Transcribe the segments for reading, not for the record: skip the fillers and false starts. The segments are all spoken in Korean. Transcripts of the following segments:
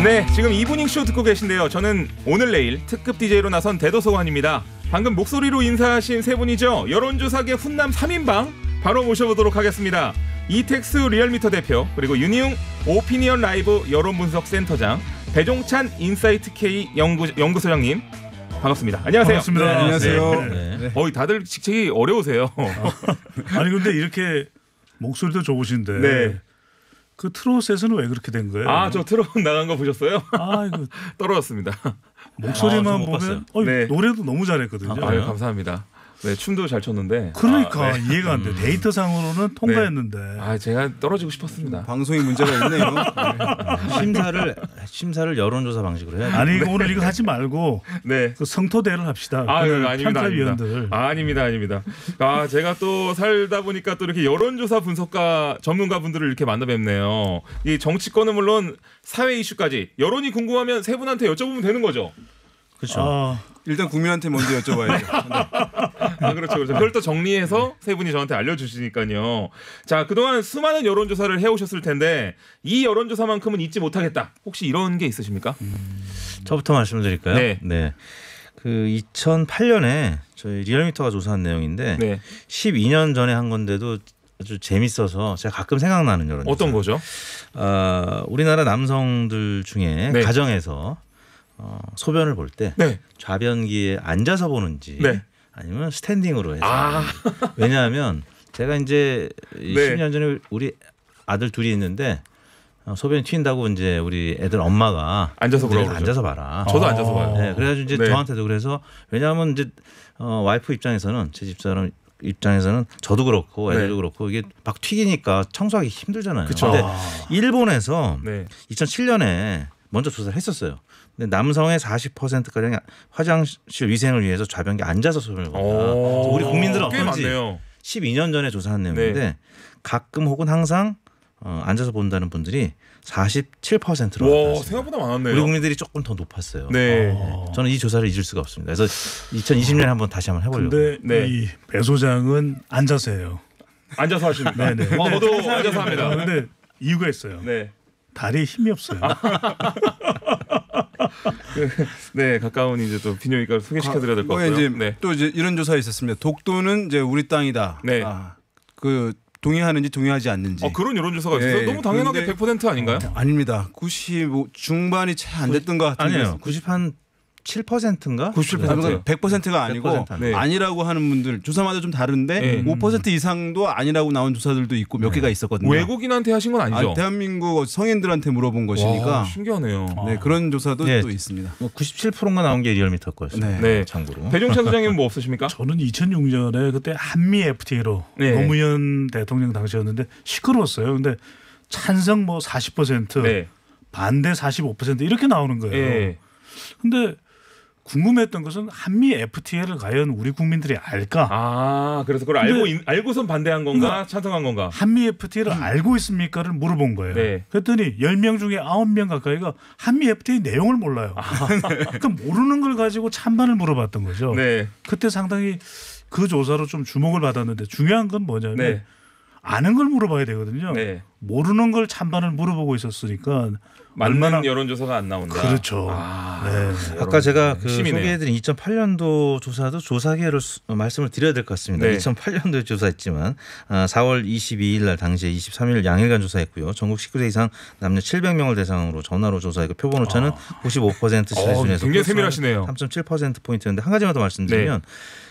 네, 지금 이브닝쇼 듣고 계신데요. 저는 오늘 내일 특급 DJ로 나선 대도서관입니다. 방금 목소리로 인사하신 세 분이죠. 여론조사계 훈남 3인방 바로 모셔보도록 하겠습니다. 이텍스 리얼미터 대표, 그리고 윤희웅 오피니언 라이브 여론분석센터장, 배종찬 인사이트 K 연구소장님 반갑습니다. 안녕하세요. 반갑습니다. 네, 안녕하세요. 네. 다들 직책이 어려우세요. 아니 근데 이렇게 목소리도 좋으신데 네. 그 트롯에서는 왜 그렇게 된 거예요? 저 트롯 나간 거 보셨어요? 이거 떨어졌습니다. 목소리만 못 보면 네. 노래도 너무 잘했거든요. 아유, 감사합니다. 네, 춤도 잘 췄는데. 그러니까 네. 이해가 안 돼. 데이터상으로는 통과했는데. 제가 떨어지고 싶었습니다. 방송에 문제가 있네요. 심사를 여론조사 방식으로 해야 돼요. 아니 오늘 이거 하지 말고 네. 그 성토대를 합시다. 아닙니다. 편집위원들. 아닙니다. 제가 또 살다 보니까 또 이렇게 여론조사 분석가 전문가분들을 이렇게 만나 뵙네요. 이 정치권은 물론 사회 이슈까지 여론이 궁금하면 세 분한테 여쭤보면 되는 거죠. 그렇죠. 일단 국민한테 먼저 여쭤봐야죠. 그렇죠. 그걸 또 정리해서 세 분이 저한테 알려주시니까요. 자, 그동안 수많은 여론조사를 해오셨을 텐데 이 여론조사만큼은 잊지 못하겠다. 혹시 이런 게 있으십니까? 저부터 말씀드릴까요? 네. 그 2008년에 저희 리얼미터가 조사한 내용인데 네. 12년 전에 한 건데도 아주 재밌어서 제가 가끔 생각나는 여론조사. 어떤 거죠? 우리나라 남성들 중에 네. 가정에서 소변을 볼 때 네. 좌변기에 앉아서 보는지 네. 아니면 스탠딩으로 해서 왜냐하면 제가 이제 네. 10년 전에 우리 아들 둘이 있는데 소변이 튄다고 이제 우리 애들 엄마가 앉아서 보라고 그러죠. 앉아서 봐라. 저도 앉아서 봐요. 네, 그래가지고 이제 네. 저한테도 그래서 왜냐하면 이제 와이프 입장에서는 제 집사람 입장에서는 저도 그렇고 애들도 네. 그렇고 이게 막 튀기니까 청소하기 힘들잖아요. 그쵸. 근데 일본에서 네. 2007년에 먼저 조사를 했었어요. 근데 남성의 40%가량 화장실 위생을 위해서 좌변기 앉아서 소변을 본다. 우리 국민들은 꽤 어떤지 많네요. 12년 전에 조사한 내용인데 네. 가끔 혹은 항상 앉아서 본다는 분들이 47%로 와, 나타났습니다. 생각보다 많았네요. 우리 국민들이 조금 더 높았어요. 네. 저는 이 조사를 잊을 수가 없습니다. 그래서 2020년에 한번 다시 한번 해보려고. 근데 네. 이 배 소장은 앉아서 해요. 앉아서 하십니까? 네네. 저도 앉아서 합니다. 근데 이유가 있어요. 네. 다리에 힘이 없어요. 네, 가까운 이제 또 비뇨기과를 소개시켜드려야 될 것 같고요. 이제 네. 또 이제 이런 조사 있었습니다. 독도는 이제 우리 땅이다. 네. 그 동의하는지 동의하지 않는지. 그런 여론조사가 있어요? 네, 너무 당연하게 그런데 100% 아닌가요? 아닙니다. 95 중반이 채 안 됐던 것 같은데. 아니에요. 90한 7%인가? 97%. 100%가 아니고 100% 네. 아니라고 하는 분들 조사마다 좀 다른데 네. 5% 이상도 아니라고 나온 조사들도 있고 몇 개가 있었거든요. 외국인한테 하신 건 아니죠? 대한민국 성인들한테 물어본 것이니까 와, 신기하네요. 네, 그런 조사도 네. 또 있습니다. 97%가 나온 게 리얼미터 거였어요. 네. 네. 참고로. 배종찬 소장님은 뭐 없으십니까? 저는 2006년에 그때 한미 FTA로 네. 노무현 대통령 당시였는데 시끄러웠어요. 근데 찬성 뭐 40%, 네. 반대 45% 이렇게 나오는 거예요. 네. 근데 궁금했던 것은 한미 FTA를 과연 우리 국민들이 알까? 그래서 그걸 알고선 반대한 건가, 찬성한 건가? 한미 FTA를 알고 있습니까를 물어본 거예요. 네. 그랬더니 10명 중에 9명 가까이가 한미 FTA 내용을 몰라요. 그러니까 모르는 걸 가지고 찬반을 물어봤던 거죠. 네. 그때 상당히 그 조사로 좀 주목을 받았는데 중요한 건 뭐냐면 네. 아는 걸 물어봐야 되거든요. 네. 모르는 걸 찬반을 물어보고 있었으니까 맞는 얼마나 여론조사가 안 나온다. 그렇죠. 네. 아까 제가 그 핵심이네요. 소개해드린 2008년도 조사도 조사계로 말씀을 드려야 될 것 같습니다. 네. 2008년도에 조사했지만 4월 22일 날 당시에 23일 양일간 조사했고요. 전국 19세 이상 남녀 700명을 대상으로 전화로 조사했고 표본 오차는 95% 수준에서 굉장히 세밀하시네요. 3.7%포인트였는데 한 가지만 더 말씀드리면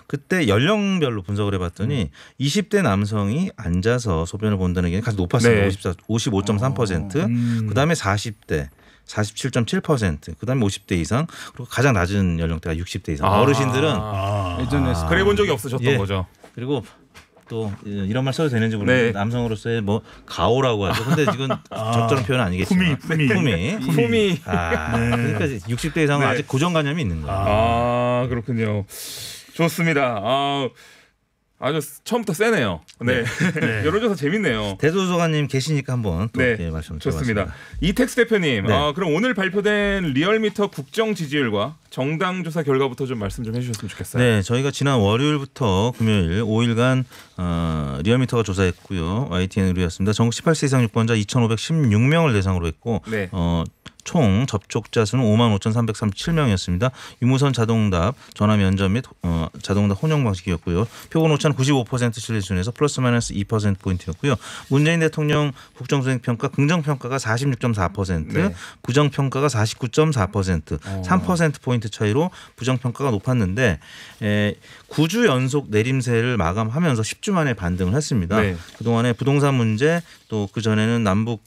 그때 연령별로 분석을 해봤더니 20대 남성이 앉아서 소변을 본다는 게 가장 높았습니다. 네. 55.3%. 그다음에 40대 47.7%. 그다음에 50대 이상. 그리고 가장 낮은 연령대가 60대 이상. 어르신들은 예전에 그래 본 적이 없으셨던 예. 거죠. 그리고 또 이런 말 써도 되는지 모르겠는데 네. 남성으로서의 뭐 가오라고 하죠. 근데 지금 적절한 표현 아니겠지만 품위. 품이. 그러니까 60대 이상은 네. 아직 고정관념이 있는 거예요. 그렇군요. 좋습니다. 아주 처음부터 세네요. 네. 여론조사 재밌네요. 대도서관님 계시니까 한번 또 네, 이렇게 말씀 좋습니다. 드려봤습니다. 이택스 대표님, 네. 그럼 오늘 발표된 리얼미터 국정 지지율과 정당 조사 결과부터 좀 말씀 좀 해주셨으면 좋겠어요. 네, 저희가 지난 월요일부터 금요일 5일간 리얼미터가 조사했고요. YTN 의뢰였습니다. 전국 18세 이상 유권자 2,516명을 대상으로 했고 네. 총 접촉자 수는 55,337명이었습니다. 유무선 자동답, 전화 면접 및 자동답 혼용 방식이었고요. 표본 오차는 95% 신뢰 수준에서 플러스 마이너스 2% 포인트였고요. 문재인 대통령 국정수행 평가 긍정 평가가 46.4%, 네. 부정 평가가 49.4%, 3% 포인트 차이로 부정 평가가 높았는데 9주 연속 내림세를 마감하면서 10주 만에 반등을 했습니다. 네. 그동안에 부동산 문제 또 그전에는 남북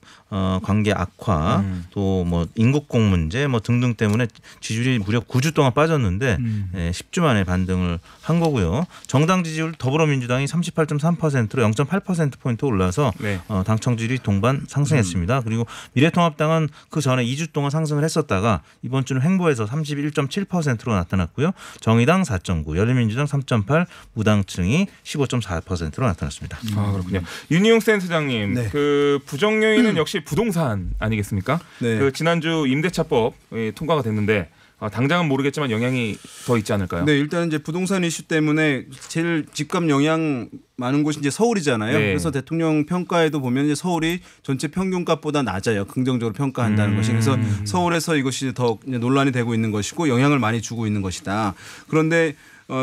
관계 악화 또 뭐 인국공 문제 뭐 등등 때문에 지지율이 무려 9주 동안 빠졌는데 10주 만에 반등을 한 거고요. 정당 지지율 더불어민주당이 38.3%로 0.8% 포인트 올라서 네. 당청 지지율이 동반 상승했습니다. 그리고 미래통합당은 그 전에 2주 동안 상승을 했었다가 이번 주는 횡보해서 31.7%로 나타났고요. 정의당 4.9, 열린민주당 3.8, 무당층이 15.4%로 나타났습니다. 아, 그렇군요. 윤희용 센터장님, 네. 그 부정 요인은 역시 부동산 아니겠습니까? 네. 그 지난주 임대차법 통과가 됐는데 당장은 모르겠지만 영향이 더 있지 않을까요? 네, 일단 이제 부동산 이슈 때문에 제일 집값 영향 많은 곳이 이제 서울이잖아요. 네. 그래서 대통령 평가에도 보면 이제 서울이 전체 평균값보다 낮아요. 긍정적으로 평가한다는 것이. 그래서 서울에서 이것이 더 이제 논란이 되고 있는 것이고 영향을 많이 주고 있는 것이다. 그런데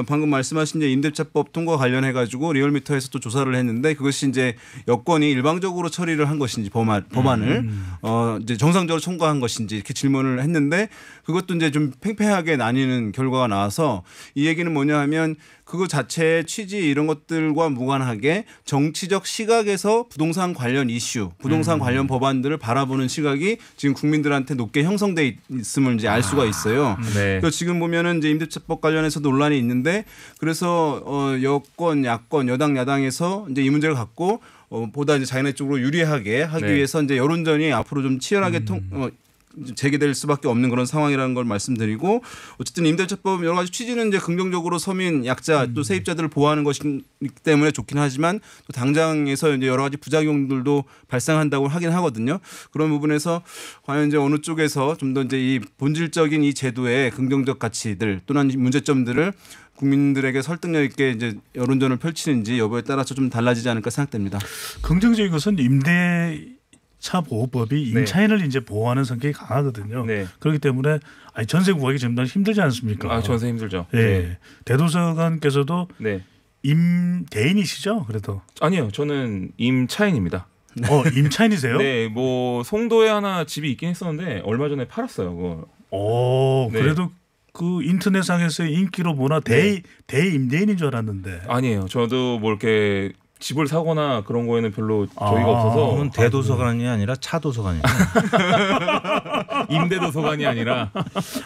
방금 말씀하신 이제 임대차법 통과 관련해 가지고 리얼미터에서 또 조사를 했는데 그것이 이제 여권이 일방적으로 처리를 한 것인지 법안을 이제 정상적으로 통과한 것인지 이렇게 질문을 했는데 그것도 이제 좀 팽팽하게 나뉘는 결과가 나와서 이 얘기는 뭐냐 하면 그거 자체의 취지 이런 것들과 무관하게 정치적 시각에서 부동산 관련 이슈, 부동산 관련 법안들을 바라보는 시각이 지금 국민들한테 높게 형성돼 있음을 이제 알 수가 있어요. 네. 그래서 지금 보면은 이제 임대차법 관련해서 논란이 있는데 그래서 여권, 야권, 여당, 야당에서 이제 이 문제를 갖고 보다 이제 자기네 쪽으로 유리하게 하기 네. 위해서 이제 여론전이 앞으로 좀 치열하게 재개될 수밖에 없는 그런 상황이라는 걸 말씀드리고 어쨌든 임대차법 여러 가지 취지는 이제 긍정적으로 서민 약자 또 세입자들을 보호하는 것이기 때문에 좋긴 하지만 또 당장에서 이제 여러 가지 부작용들도 발생한다고 하긴 하거든요. 그런 부분에서 과연 이제 어느 쪽에서 좀 더 이제 이 본질적인 이 제도의 긍정적 가치들 또는 문제점들을 국민들에게 설득력 있게 이제 여론전을 펼치는지 여부에 따라서 좀 달라지지 않을까 생각됩니다. 긍정적인 것은 임대차 보호법이 임차인을 이제 보호하는 성격이 강하거든요. 네. 그렇기 때문에 전세 구하기 정말 힘들지 않습니까? 아, 전세 힘들죠. 예. 네. 대도서관께서도 네. 임대인이시죠? 그래도 아니요, 저는 임차인입니다. 임차인이세요? 네, 뭐 송도에 하나 집이 있긴 했었는데 얼마 전에 팔았어요. 그거. 네. 그래도 그 인터넷상에서의 인기로 보나 대임대인인 줄 알았는데. 아니에요. 저도 뭐 이렇게 집을 사거나 그런 거에는 별로 저희가 없어서 그건 대도서관이 아니라 차도서관이에요. 임대도서관이 아니라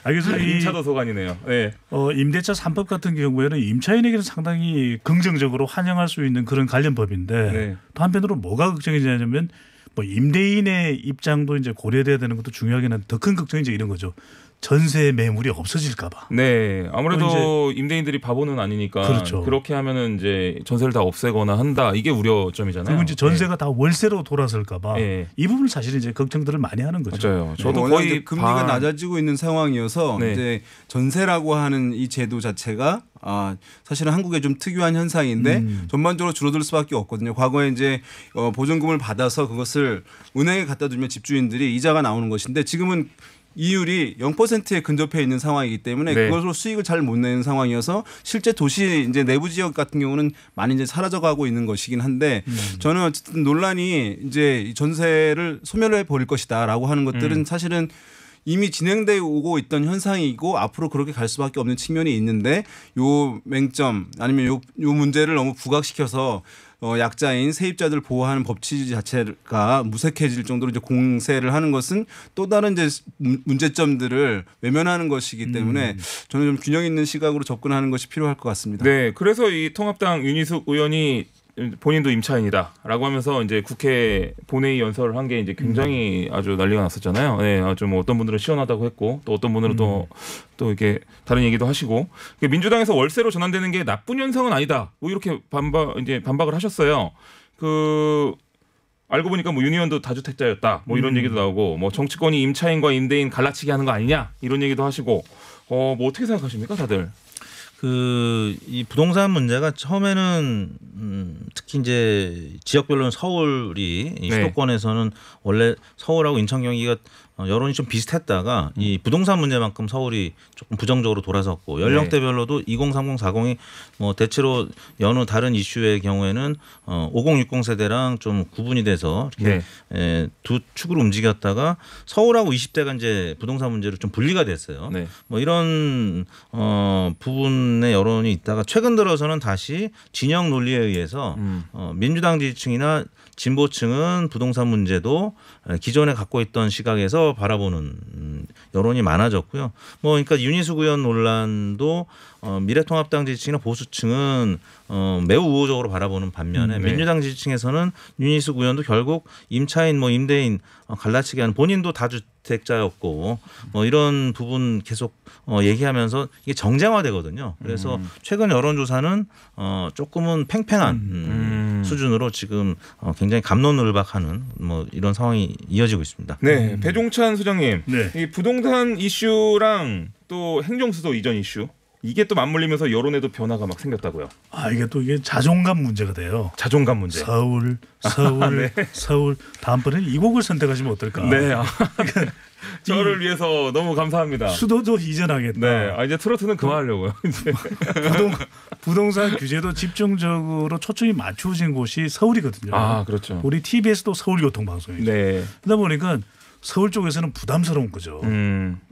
그래서 임차도서관이네요. 네. 임대차 3법 같은 경우에는 임차인에게는 상당히 긍정적으로 환영할 수 있는 그런 관련 법인데 네. 또 한편으로 뭐가 걱정이냐면 뭐 임대인의 입장도 이제 고려돼야 되는 것도 중요하긴 한데 더 큰 걱정이 이제 이런 거죠. 전세 매물이 없어질까봐. 네, 아무래도 임대인들이 바보는 아니니까 그렇죠. 그렇게 하면은 이제 전세를 다 없애거나 한다. 이게 우려점이잖아요. 그리고 이제 전세가 다 월세로 돌아설까봐 네. 이 부분을 사실 이제 걱정들을 많이 하는 거죠. 맞아요. 저도 워낙 거의 이제 금리가 낮아지고 있는 상황이어서 네. 이제 전세라고 하는 이 제도 자체가 사실은 한국의 좀 특유한 현상인데 전반적으로 줄어들 수밖에 없거든요. 과거에 이제 보증금을 받아서 그것을 은행에 갖다 두면 집주인들이 이자가 나오는 것인데 지금은 이율이 0%에 근접해 있는 상황이기 때문에 네. 그것으로 수익을 잘 못 내는 상황이어서 실제 도시 이제 내부 지역 같은 경우는 많이 이제 사라져가고 있는 것이긴 한데 저는 어쨌든 논란이 이제 전세를 소멸해 버릴 것이다라고 하는 것들은 사실은 이미 진행되어 오고 있던 현상이고 앞으로 그렇게 갈 수밖에 없는 측면이 있는데 요 맹점 아니면 요 문제를 너무 부각시켜서 약자인 세입자들 보호하는 법 취지 자체가 무색해질 정도로 이제 공세를 하는 것은 또 다른 이제 문제점들을 외면하는 것이기 때문에 저는 좀 균형 있는 시각으로 접근하는 것이 필요할 것 같습니다. 네, 그래서 이 통합당 윤희숙 의원이 본인도 임차인이다라고 하면서 이제 국회 본회의 연설을 한 게 이제 굉장히 아주 난리가 났었잖아요. 네, 아주 뭐 어떤 분들은 시원하다고 했고 또 어떤 분들은 또 이렇게 다른 얘기도 하시고 민주당에서 월세로 전환되는 게 나쁜 현상은 아니다. 뭐 이렇게 반박을 하셨어요. 알고 보니까 뭐 윤 의원도 다주택자였다. 뭐 이런 얘기도 나오고 뭐 정치권이 임차인과 임대인 갈라치기 하는 거 아니냐 이런 얘기도 하시고 뭐 어떻게 생각하십니까, 다들? 이 부동산 문제가 처음에는 특히 이제 지역별로는 서울이 이 수도권에서는 원래 서울하고 인천 경기가 여론이 좀 비슷했다가 이 부동산 문제만큼 서울이 조금 부정적으로 돌아섰고 연령대별로도 2030, 40이 뭐 대체로 여느 다른 이슈의 경우에는 50, 60 세대랑 좀 구분이 돼서 이렇게 두 축으로 움직였다가 서울하고 20대가 이제 부동산 문제로 좀 분리가 됐어요. 뭐 이런 부분의 여론이 있다가 최근 들어서는 다시 진영 논리에 의해서 민주당 지지층이나 진보층은 부동산 문제도 기존에 갖고 있던 시각에서 바라보는 여론이 많아졌고요. 뭐 그러니까 윤희숙 의원 논란도 미래통합당 지지층이나 보수층은 매우 우호적으로 바라보는 반면에 민주당 지지층에서는 윤희숙 의원도 결국 임차인 뭐 임대인 갈라치기 하는 본인도 다주택자였고 뭐 이런 부분 계속 얘기하면서 이게 정쟁화되거든요. 그래서 최근 여론조사는 조금은 팽팽한 수준으로 지금 굉장히 갑론을박하는 뭐 이런 상황이 이어지고 있습니다. 네, 배종찬 소장님, 이 부동산 이슈랑 또 행정수도 이전 이슈 이게 또 맞물리면서 여론에도 변화가 막 생겼다고요. 이게 또 이게 자존감 문제가 돼요. 자존감 문제. 서울. 다음번에는 이 곡을 선택하시면 어떨까? 네. 저를 위해서 너무 감사합니다. 수도도 이전하겠다. 네. 이제 트로트는 그만하려고요. 이제. 부동산 규제도 집중적으로 초점이 맞춰진 곳이 서울이거든요. 그렇죠. 우리 TBS도 서울교통방송이죠. 그러다 보니까 서울 쪽에서는 부담스러운 거죠.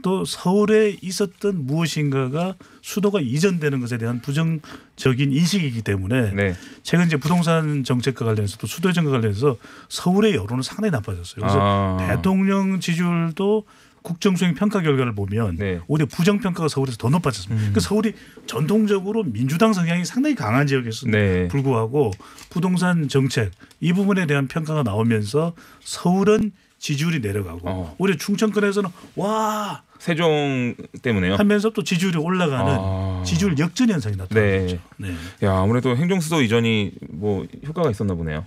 또 서울에 있었던 무엇인가가 수도가 이전되는 것에 대한 부정적인 인식이기 때문에 최근 이제 부동산 정책과 관련해서 또 수도 이전과 관련해서 서울의 여론은 상당히 나빠졌어요. 그래서 대통령 지지율도 국정수행 평가 결과를 보면 오히려 부정평가가 서울에서 더 높아졌습니다. 그 서울이 전통적으로 민주당 성향이 상당히 강한 지역에서 불구하고 부동산 정책 이 부분에 대한 평가가 나오면서 서울은 지지율이 내려가고 오히려 충청권에서는 와 세종 때문에요. 하면서 또 지지율이 올라가는 지지율 역전 현상이 나타나죠. 야, 아무래도 행정수도 이전이 뭐 효과가 있었나 보네요.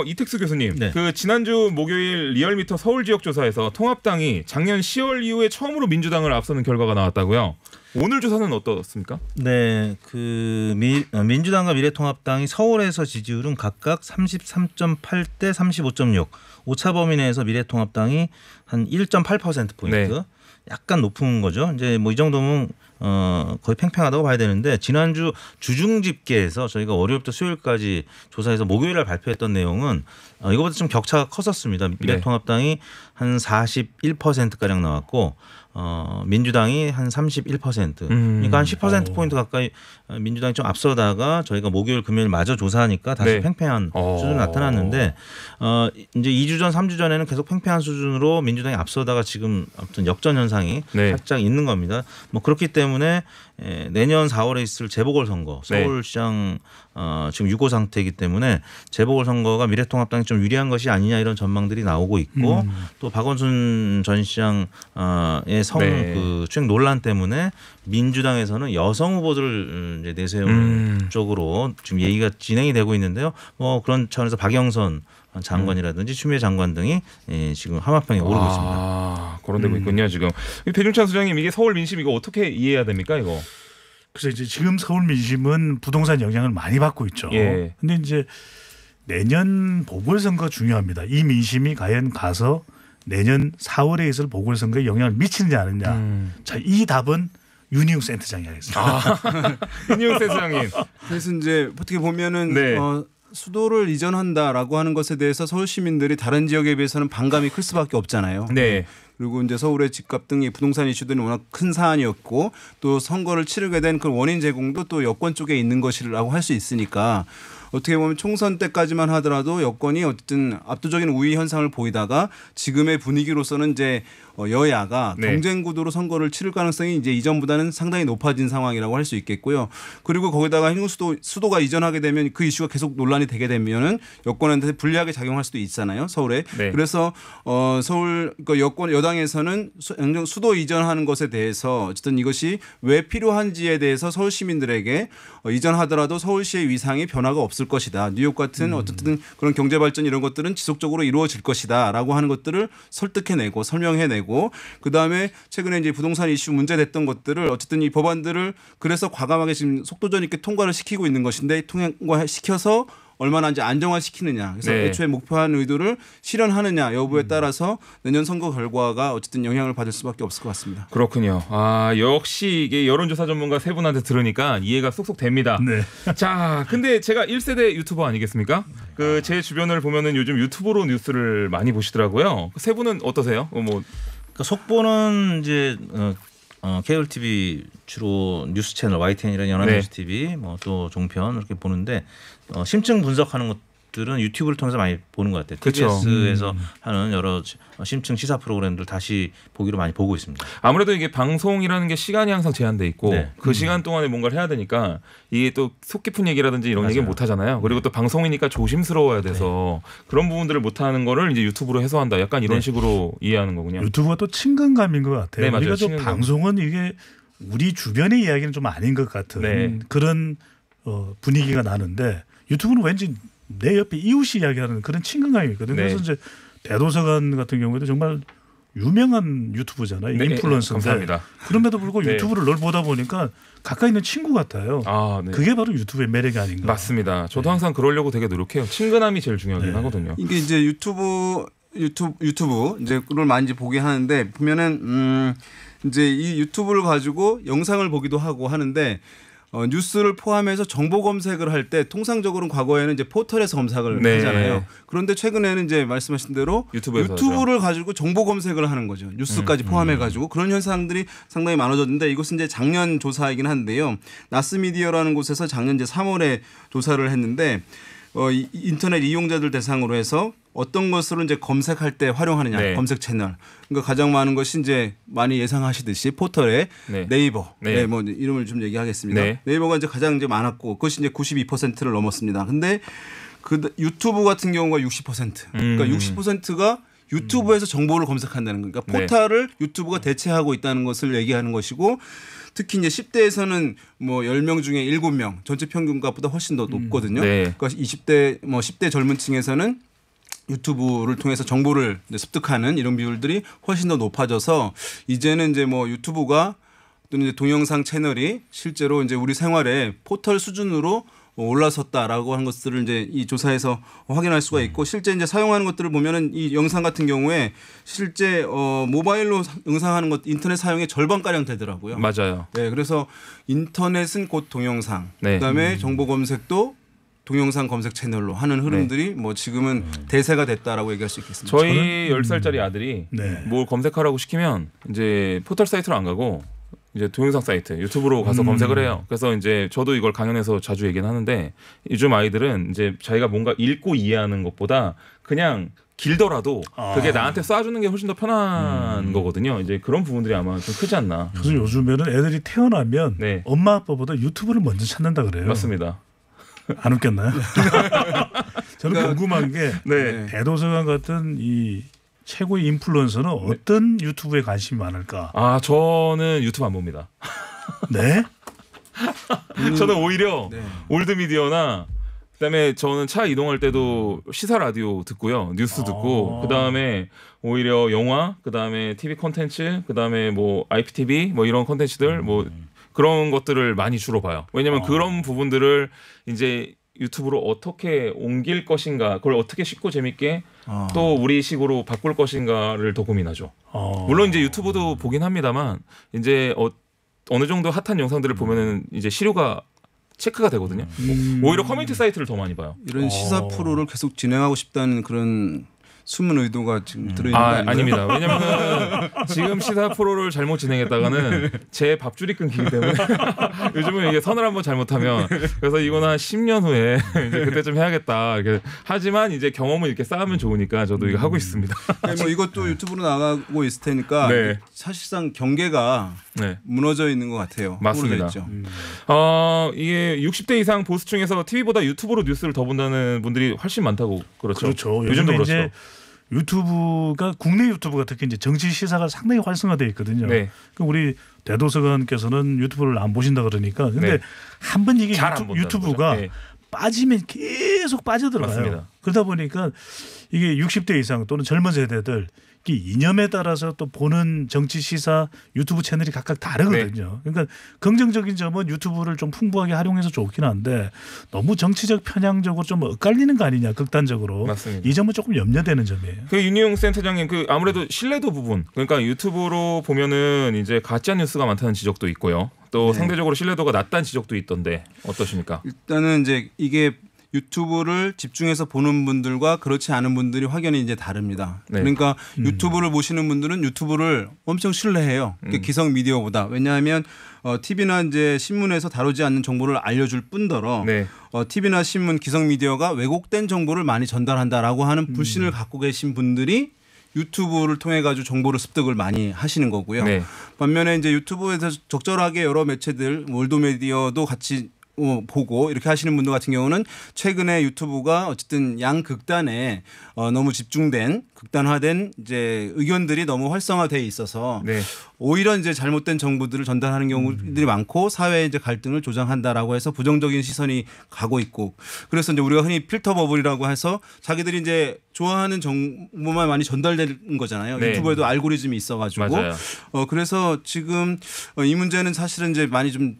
이택수 교수님, 그 지난주 목요일 리얼미터 서울 지역 조사에서 통합당이 작년 10월 이후에 처음으로 민주당을 앞서는 결과가 나왔다고요. 오늘 조사는 어떻습니까? 네, 그 민주당과 미래통합당이 서울에서 지지율은 각각 33.8대 35.6. 오차 범위 내에서 미래통합당이 한 1.8% 포인트 약간 높은 거죠. 이제 뭐 이 정도면 거의 팽팽하다고 봐야 되는데 지난주 주중 집계에서 저희가 월요일부터 수요일까지 조사해서 목요일에 발표했던 내용은 이거보다 좀 격차가 컸었습니다. 미래통합당이 한 41%가량 나왔고 민주당이 한 31%. 그러니까 한 10% 포인트 가까이 민주당이 좀 앞서다가 저희가 목요일 금요일 마저 조사하니까 다시 팽팽한 수준이 나타났는데 이제 2주 전 3주 전에는 계속 팽팽한 수준으로 민주당이 앞서다가 지금 아무튼 역전 현상이 살짝 있는 겁니다. 뭐 그렇기 때문에 내년 4월에 있을 재보궐선거 서울시장 지금 유고 상태이기 때문에 재보궐선거가 미래통합당이 좀 유리한 것이 아니냐 이런 전망들이 나오고 있고 또 박원순 전 시장의 그 추행 논란 때문에 민주당에서는 여성 후보들을 이제 내세우는 쪽으로 지금 얘기가 진행이 되고 있는데요. 뭐 그런 차원에서 박영선 장관이라든지 추미애 장관 등이 지금 하마평에 오르고 있습니다. 거론되고 있군요 지금. 배종찬 소장님, 이게 서울 민심 이거 어떻게 이해해야 됩니까 이거? 그래서 이제 지금 서울 민심은 부동산 영향을 많이 받고 있죠. 근데 이제 내년 보궐선거 중요합니다. 이 민심이 과연 가서 내년 4월에 있을 보궐선거에 영향을 미치느냐 안 하느냐. 자, 이 답은 윤희욱 센터장이 하겠습니다. 윤희욱 센터장님. 그래서 이제 어떻게 보면은 수도를 이전한다라고 하는 것에 대해서 서울 시민들이 다른 지역에 비해서는 반감이 클 수밖에 없잖아요. 그리고 이제 서울의 집값 등의 부동산 이슈들이 워낙 큰 사안이었고 또 선거를 치르게 된 그 원인 제공도 또 여권 쪽에 있는 것이라고 할 수 있으니까 어떻게 보면 총선 때까지만 하더라도 여권이 어쨌든 압도적인 우위 현상을 보이다가 지금의 분위기로서는 이제 여야가 경쟁 구도로 선거를 치를 가능성이 이제 이전보다는 상당히 높아진 상황이라고 할 수 있겠고요. 그리고 거기다가 수도가 이전하게 되면 그 이슈가 계속 논란이 되게 되면은 여권한테 불리하게 작용할 수도 있잖아요. 서울에. 그래서 서울 여권 여당에서는 수도 이전하는 것에 대해서 어쨌든 이것이 왜 필요한지에 대해서 서울 시민들에게 이전하더라도 서울시의 위상이 변화가 없을 것이다. 뉴욕 같은 어쨌든 그런 경제 발전 이런 것들은 지속적으로 이루어질 것이다라고 하는 것들을 설득해내고 설명해내고 그다음에 최근에 이제 부동산 이슈 문제됐던 것들을 어쨌든 이 법안들을 그래서 과감하게 지금 속도전 있게 통과를 시키고 있는 것인데 통과시켜서 얼마나 이제 안정화시키느냐. 그래서 네. 애초에 목표한 의도를 실현하느냐 여부에 따라서 내년 선거 결과가 어쨌든 영향을 받을 수밖에 없을 것 같습니다. 그렇군요. 아, 역시 이게 여론조사 전문가 세 분한테 들으니까 이해가 쏙쏙 됩니다. 네. 자, 근데 제가 1세대 유튜버 아니겠습니까? 그 제 주변을 보면은 요즘 유튜브로 뉴스를 많이 보시더라고요. 세 분은 어떠세요? 뭐 그러니까 속보는 이제 케이블 TV 주로 뉴스 채널 YTN이라는 연합뉴스 TV 뭐 또 종편 이렇게 보는데 심층 분석하는 것들은 유튜브를 통해서 많이 보는 것 같아요. 그쵸. TBS에서 하는 여러 심층 시사 프로그램들 다시 보기로 많이 보고 있습니다. 아무래도 이게 방송이라는 게 시간이 항상 제한돼 있고 네. 그 시간 동안에 뭔가를 해야 되니까 이게 또 속 깊은 얘기라든지 이런 얘기는 못 하잖아요. 그리고 또 방송이니까 조심스러워야 돼서 그런 부분들을 못 하는 거를 이제 유튜브로 해소한다. 약간 이런 식으로 이해하는 거군요. 유튜브가 또 친근감인 것 같아요. 네, 맞아요. 우리가 좀 친근감. 방송은 이게 우리 주변의 이야기는 좀 아닌 것 같은 네. 그런 분위기가 나는데 유튜브는 왠지 내 옆에 이웃이 이야기하는 그런 친근감이 있거든요. 네. 그래서 이제 대도서관 같은 경우에도 정말 유명한 유튜브잖아요. 네, 인플루언서인데 감사합니다. 그럼에도 불구하고 네. 유튜브를 늘 보다 보니까 가까이 있는 친구 같아요. 아, 네. 그게 바로 유튜브의 매력이 아닌가. 맞습니다. 저도 항상 그러려고 되게 노력해요. 친근함이 제일 중요하긴 하거든요. 이게 이제 유튜브 이제 그걸 많이 이제 보게 하는데 보면은 이제 이 유튜브를 가지고 영상을 보기도 하고 하는데 뉴스를 포함해서 정보 검색을 할 때 통상적으로는 과거에는 이제 포털에서 검색을 네. 하잖아요. 그런데 최근에는 이제 말씀하신 대로 유튜브에서 유튜브를 가지고 정보 검색을 하는 거죠. 뉴스까지 포함해 가지고 그런 현상들이 상당히 많아졌는데 이것은 이제 작년 조사이긴 한데요. 나스미디어라는 곳에서 작년 이제 3월에 조사를 했는데 인터넷 이용자들 대상으로 해서 어떤 것으로 이제 검색할 때 활용하느냐 네. 검색 채널. 그러니까 가장 많은 것이 이제 많이 예상하시듯이 포털에 네. 네이버. 네. 네, 뭐 이름을 좀 얘기하겠습니다. 네. 네이버가 이제 가장 이제 많았고 그것이 이제 92%를 넘었습니다. 근데 그 유튜브 같은 경우가 60%. 그러니까 60%가 유튜브에서 정보를 검색한다는 거니까 네. 포털을 유튜브가 대체하고 있다는 것을 얘기하는 것이고 특히 이제 10대에서는 뭐 10명 중에 7명 전체 평균값보다 훨씬 더 높거든요. 네. 그러니까 20대 뭐 10대 젊은 층에서는 유튜브를 통해서 정보를 이제 습득하는 이런 비율들이 훨씬 더 높아져서 이제는 이제 뭐 유튜브가 또는 이제 동영상 채널이 실제로 이제 우리 생활에 포털 수준으로 올라섰다라고 하는 것들을 이제 이 조사에서 확인할 수가 있고 실제 이제 사용하는 것들을 보면은 이 영상 같은 경우에 실제 모바일로 영상하는 것 인터넷 사용의 절반 가량 되더라고요. 맞아요. 네, 그래서 인터넷은 곧 동영상, 네. 그다음에 정보 검색도 동영상 검색 채널로 하는 흐름들이 뭐 지금은 대세가 됐다라고 얘기할 수 있겠습니다. 저희 10살짜리 아들이 네. 뭘 검색하라고 시키면 이제 포털 사이트로 안 가고 이제 동영상 사이트 유튜브로 가서 검색을 해요. 그래서 이제 저도 이걸 강연에서 자주 얘기는 하는데 요즘 아이들은 이제 자기가 뭔가 읽고 이해하는 것보다 그냥 길더라도 그게 나한테 쏴주는 게 훨씬 더 편한 거거든요. 이제 그런 부분들이 아마 좀 크지 않나. 그래서 요즘에는 애들이 태어나면 네. 엄마 아빠보다 유튜브를 먼저 찾는다 그래요. 맞습니다. 안 웃겼나요? 저는 궁금한 게 네. 대도서관 같은 이 최고의 인플루언서는 어떤 유튜브에 관심이 많을까? 아, 저는 유튜브 안 봅니다. 네? 저는 오히려 네. 올드미디어나 그다음에 저는 차 이동할 때도 시사 라디오 듣고요. 뉴스 듣고 그다음에 오히려 영화, 그다음에 TV 콘텐츠, 그다음에 뭐 IPTV 뭐 이런 콘텐츠들 뭐 그런 것들을 많이 주로 봐요. 왜냐면 그런 부분들을 이제 유튜브로 어떻게 옮길 것인가, 그걸 어떻게 쉽고 재밌게 또 우리식으로 바꿀 것인가를 더 고민하죠. 물론 이제 유튜브도 보긴 합니다만 이제 어느 정도 핫한 영상들을 보면은 이제 시류가 체크가 되거든요. 오히려 커뮤니티 사이트를 더 많이 봐요. 이런 시사 프로를 계속 진행하고 싶다는 그런 숨은 의도가 지금 들어있는 거 아닌가요? 아닙니다. 왜냐면은 지금 시사 프로를 잘못 진행했다가는 제 밥줄이 끊기기 때문에 요즘은 이게 선을 한번 잘못하면 그래서 이건 한 10년 후에 이제 그때쯤 해야겠다. 이렇게 하지만 이제 경험을 이렇게 쌓으면 좋으니까 저도 이거 하고 있습니다. 뭐 이것도 유튜브로 나가고 있을 테니까 네. 사실상 경계가 네. 무너져 있는 것 같아요. 맞습니다. 모르겠죠. 이게 60대 이상 보수층에서 TV보다 유튜브로 뉴스를 더 본다는 분들이 훨씬 많다고 그렇죠. 그렇죠. 요즘도 요즘에 그렇죠. 이제 유튜브가 국내 유튜브가 특히 이제 정치 시사가 상당히 활성화되어 있거든요. 네. 그럼 우리 대도서관께서는 유튜브를 안 보신다 그러니까 근데 네. 한번 이게 잘안 본다는 유튜브가 거죠. 네. 빠지면 계속 빠져들어가요. 맞습니다. 그러다 보니까 이게 60대 이상 또는 젊은 세대들 이념에 따라서 또 보는 정치 시사 유튜브 채널이 각각 다르거든요. 그러니까 긍정적인 점은 유튜브를 좀 풍부하게 활용해서 좋긴 한데 너무 정치적 편향적으로 좀 엇갈리는 거 아니냐 극단적으로. 맞습니다. 이 점은 조금 염려되는 점이에요. 그 윤희용 센터장님 그 아무래도 신뢰도 부분 그러니까 유튜브로 보면은 이제 가짜 뉴스가 많다는 지적도 있고요. 또 상대적으로 신뢰도가 낮다는 지적도 있던데 어떠십니까? 일단은 이제 이게 유튜브를 집중해서 보는 분들과 그렇지 않은 분들이 확연히 이제 다릅니다. 그러니까 유튜브를 보시는 분들은 유튜브를 엄청 신뢰해요. 기성 미디어보다. 왜냐하면 TV나 이제 신문에서 다루지 않는 정보를 알려줄 뿐더러 TV나 신문, 기성 미디어가 왜곡된 정보를 많이 전달한다라고 하는 불신을 갖고 계신 분들이 유튜브를 통해 가지고 정보를 습득을 많이 하시는 거고요. 반면에 이제 유튜브에서 적절하게 여러 매체들, 월드미디어도 같이 보고 이렇게 하시는 분들 같은 경우는 최근에 유튜브가 어쨌든 양극단에 너무 집중된 극단화된 이제 의견들이 너무 활성화되어 있어서 오히려 이제 잘못된 정보들을 전달하는 경우들이 많고 사회의 이제 갈등을 조장한다라고 해서 부정적인 시선이 가고 있고 그래서 이제 우리가 흔히 필터 버블이라고 해서 자기들이 이제 좋아하는 정보만 많이 전달되는 거잖아요. 유튜브에도 알고리즘이 있어가지고 그래서 지금 이 문제는 사실은 이제 많이 좀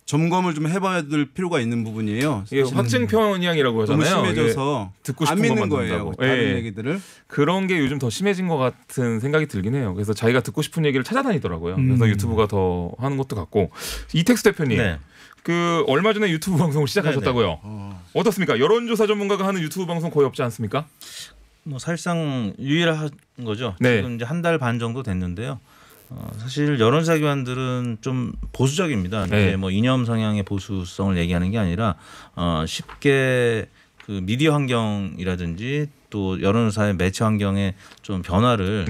점검을 좀 해봐야 될 필요가 있는 부분이에요. 이게 확증 편향이라고 하잖아요. 너무 심해져서 듣고 싶은 안 믿는 것만 거예요. 듣는다고. 다른 얘기들을. 그런 게 요즘 더 심해진 것 같은 생각이 들긴 해요. 그래서 자기가 듣고 싶은 얘기를 찾아다니더라고요. 그래서 유튜브가 더 하는 것도 같고. 이택수 대표님. 그 얼마 전에 유튜브 방송을 시작하셨다고요. 어떻습니까? 여론조사 전문가가 하는 유튜브 방송 거의 없지 않습니까? 뭐 사실상 유일한 거죠. 지금 이제 한 달 반 정도 됐는데요. 사실 여론조사 기관들은 좀 보수적입니다. 이제 뭐 이념 성향의 보수성을 얘기하는 게 아니라 쉽게 그 미디어 환경이라든지 또 여론조사의 매체 환경의 좀 변화를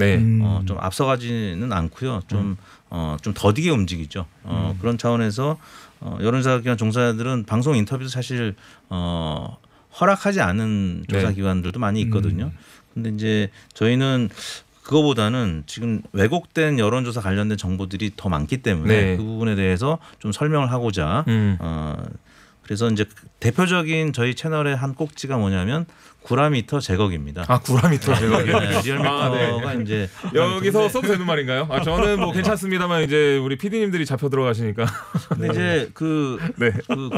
좀 앞서가지는 않고요. 좀 더디게 움직이죠. 그런 차원에서 여론조사 기관 종사자들은 방송 인터뷰도 사실 허락하지 않은 조사 기관들도 많이 있거든요. 근데 이제 저희는 그거보다는 지금 왜곡된 여론조사 관련된 정보들이 더 많기 때문에 그 부분에 대해서 좀 설명을 하고자 그래서 이제 대표적인 저희 채널의 한 꼭지가 뭐냐면 구라미터 제거기입니다. 아, 구라미터 제거기요? 리얼미터가 이제 여기서 써도 되는 말인가요? 저는 뭐 괜찮습니다만 이제 우리 PD님들이 잡혀 들어가시니까. 근데 이제 그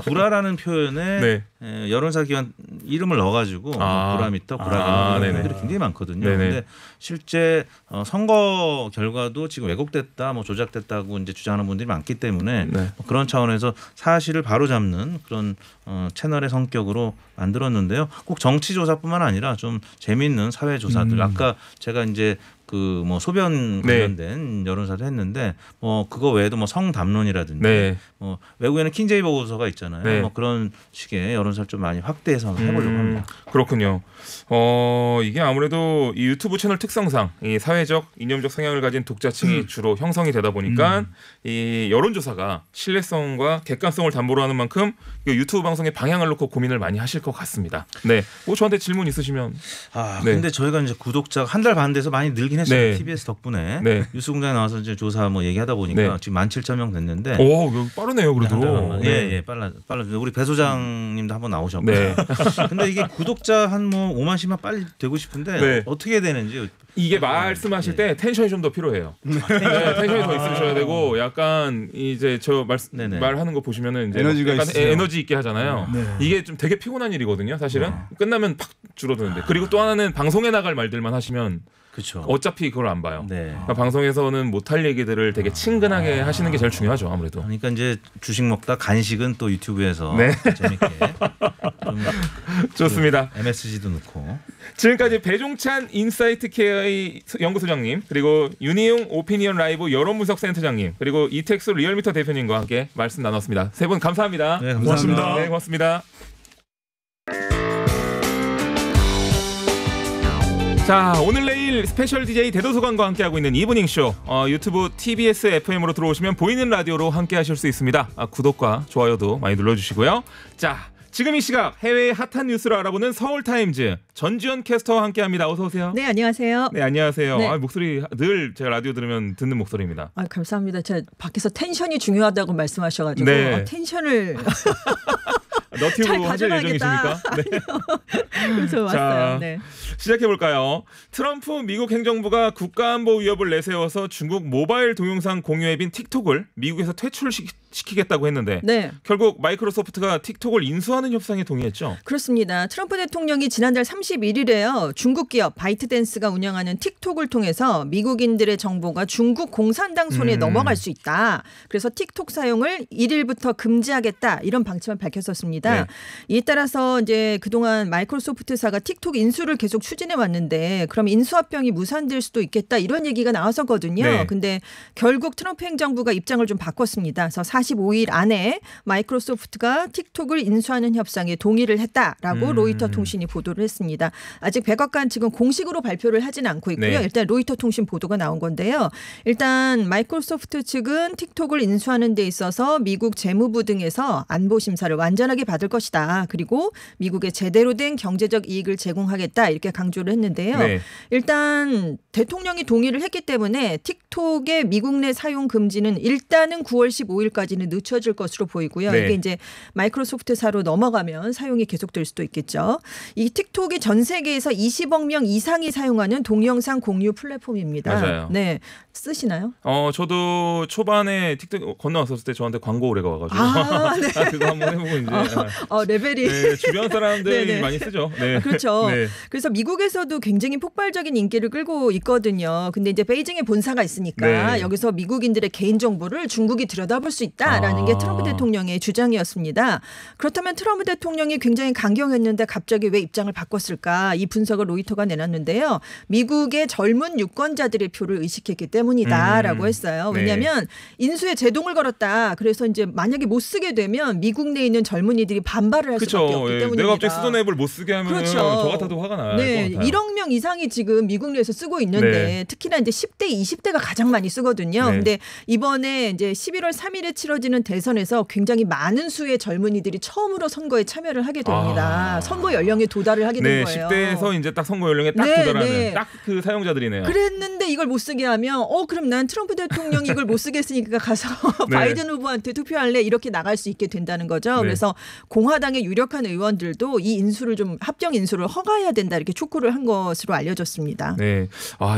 구라라는 표현에 여론조사 기관 이름을 넣어가지고 구라미터, 구라기터 분들이 굉장히 많거든요. 그런데 실제 선거 결과도 지금 왜곡됐다, 뭐 조작됐다고 이제 주장하는 분들이 많기 때문에 그런 차원에서 사실을 바로잡는 그런 채널의 성격으로 만들었는데요. 꼭 정치조사뿐만 아니라 좀 재미있는 사회조사들. 아까 제가 이제 그 뭐 소변 관련된 여론조사도 했는데 뭐 그거 외에도 뭐 성담론이라든지 뭐 외국에는 킹제이 보고서가 있잖아요. 뭐 그런 식의 여론조사를 좀 많이 확대해서 해보려고 합니다. 그렇군요. 이게 아무래도 이 유튜브 채널 특성상 이 사회적 이념적 성향을 가진 독자층이 주로 형성이 되다 보니까 이 여론조사가 신뢰성과 객관성을 담보로 하는 만큼 유튜브 방송의 방향을 놓고 고민을 많이 하실 것 같습니다. 뭐 저한테 질문 있으시면. 근데 저희가 이제 구독자가 한 달 반 돼서 많이 늘긴 했어요. TBS 덕분에 뉴스공장에 나와서 이제 조사 뭐 얘기하다 보니까 지금 17,000명 됐는데. 오, 빠르네요, 그래도. 빨라. 우리 배 소장님도 한번 나오셨고. 근데 이게 구독자 한 뭐 5만 10만 빨리 되고 싶은데 어떻게 해야 되는지. 이게 말씀하실 때 텐션이 좀 더 필요해요. 텐션이 더 있으셔야 되고 약간 이제 저 말하는 거 보시면은 이제 에너지가 약간 에너지 있게 하잖아요. 이게 좀 되게 피곤한 일이거든요. 사실은 끝나면 팍 줄어드는데 그리고 또 하나는 방송에 나갈 말들만 하시면 어차피 그걸 안 봐요. 그러니까 방송에서는 못할 얘기들을 되게 친근하게 하시는 게 제일 중요하죠, 아무래도. 그러니까 이제 주식 먹다 간식은 또 유튜브에서 재밌게. 좋습니다. MSG도 넣고. 지금까지 배종찬 인사이트 KI 연구소장님 그리고 윤희용 오피니언 라이브 여론분석센터장님 그리고 이택수 리얼미터 대표님과 함께 말씀 나눴습니다. 세 분 감사합니다. 네, 고맙습니다. 네, 고맙습니다. 자, 오늘 내일 스페셜 DJ 대도서관과 함께하고 있는 이브닝쇼 유튜브 TBS FM으로 들어오시면 보이는 라디오로 함께하실 수 있습니다. 구독과 좋아요도 많이 눌러주시고요. 자, 지금 이 시각 해외의 핫한 뉴스를 알아보는 서울타임즈 전지현 캐스터와 함께합니다. 어서 오세요. 네, 안녕하세요. 네, 안녕하세요. 목소리 늘 제가 라디오 들으면 듣는 목소리입니다. 감사합니다. 제가 밖에서 텐션이 중요하다고 말씀하셔가지고 텐션을 너튜브 하실 예정이십니까? 네. 그래서 왔어요. 네. 시작해볼까요? 트럼프 미국 행정부가 국가안보 위협을 내세워서 중국 모바일 동영상 공유 앱인 틱톡을 미국에서 퇴출시키겠다고 했는데 네. 결국 마이크로소프트가 틱톡을 인수하는 협상에 동의했죠? 그렇습니다. 트럼프 대통령이 지난달 31일에요. 중국 기업 바이트댄스가 운영하는 틱톡을 통해서 미국인들의 정보가 중국 공산당 손에 넘어갈 수 있다. 그래서 틱톡 사용을 1일부터 금지하겠다. 이런 방침을 밝혔었습니다. 네. 이에 따라서 이제 그동안 마이크로소프트사가 틱톡 인수를 계속 추진해 왔는데 그럼 인수합병이 무산될 수도 있겠다. 이런 얘기가 나왔었거든요. 네. 근데 결국 트럼프 행정부가 입장을 좀 바꿨습니다. 그래서 45일 안에 마이크로소프트가 틱톡을 인수하는 협상에 동의를 했다라고 로이터 통신이 보도를 했습니다. 아직 백악관 지금 공식으로 발표를 하진 않고 있고요. 네. 일단 로이터 통신 보도가 나온 건데요. 일단 마이크로소프트 측은 틱톡을 인수하는 데 있어서 미국 재무부 등에서 안보 심사를 완전하게 받을 것이다. 그리고 미국에 제대로 된 경제적 이익을 제공하겠다. 이렇게 강조를 했는데요. 네. 일단 대통령이 동의를 했기 때문에 틱톡의 미국 내 사용 금지는 일단은 9월 15일까지는 늦춰질 것으로 보이고요. 네. 이게 이제 마이크로소프트사로 넘어가면 사용이 계속될 수도 있겠죠. 이 틱톡이 전 세계에서 20억 명 이상이 사용하는 동영상 공유 플랫폼입니다. 맞아요. 네, 쓰시나요? 저도 초반에 틱톡 건너왔었을 때 저한테 광고 오래가 와가지고 네. 그거 한번 해보고 이제 레벨이 네, 주변 사람들이 네네. 많이 쓰죠. 네. 그렇죠. 네. 그래서 미국에서도 굉장히 폭발적인 인기를 끌고 있거든요. 근데 이제 베이징에 본사가 있으니까 네. 여기서 미국인들의 개인 정보를 중국이 들여다볼 수 있다라는 게 트럼프 대통령의 주장이었습니다. 그렇다면 트럼프 대통령이 굉장히 강경했는데 갑자기 왜 입장을 바꿨을까? 이 분석을 로이터가 내놨는데요. 미국의 젊은 유권자들의 표를 의식했기 때문이다라고 했어요. 왜냐하면 네. 인수에 제동을 걸었다. 그래서 이제 만약에 못 쓰게 되면 미국 내에 있는 젊은이들이 반발을 할 수밖에 없기 때문입니다. 내가 갑자기 쓰던 앱을 못 쓰게 하면 그렇죠. 저 같아도 화가 날 것 네, 같아요. 1억 명 이상이 지금 미국 내에서 쓰고 있는데 네. 특히나 이제 10대, 20대가 가장 많이 쓰거든요. 네. 근데 이번에 이제 11월 3일에 치러지는 대선에서 굉장히 많은 수의 젊은이들이 처음으로 선거에 참여를 하게 됩니다. 선거 연령에 도달을 하게 된 거예요. 10대에서 이제 딱 선거 연령에 딱 네, 도달하는 네. 딱 그 사용자들이네요. 그랬는데 이걸 못 쓰게 하면 그럼 난 트럼프 대통령이 이걸 못 쓰겠으니까 가서 네. 바이든 후보한테 투표할래 이렇게 나갈 수 있게 된다는 거죠. 네. 그래서 공화당의 유력한 의원들도 이 인수를 좀 합병 인수를 허가해야 된다 이렇게 촉구를 한 것으로 알려졌습니다. 네.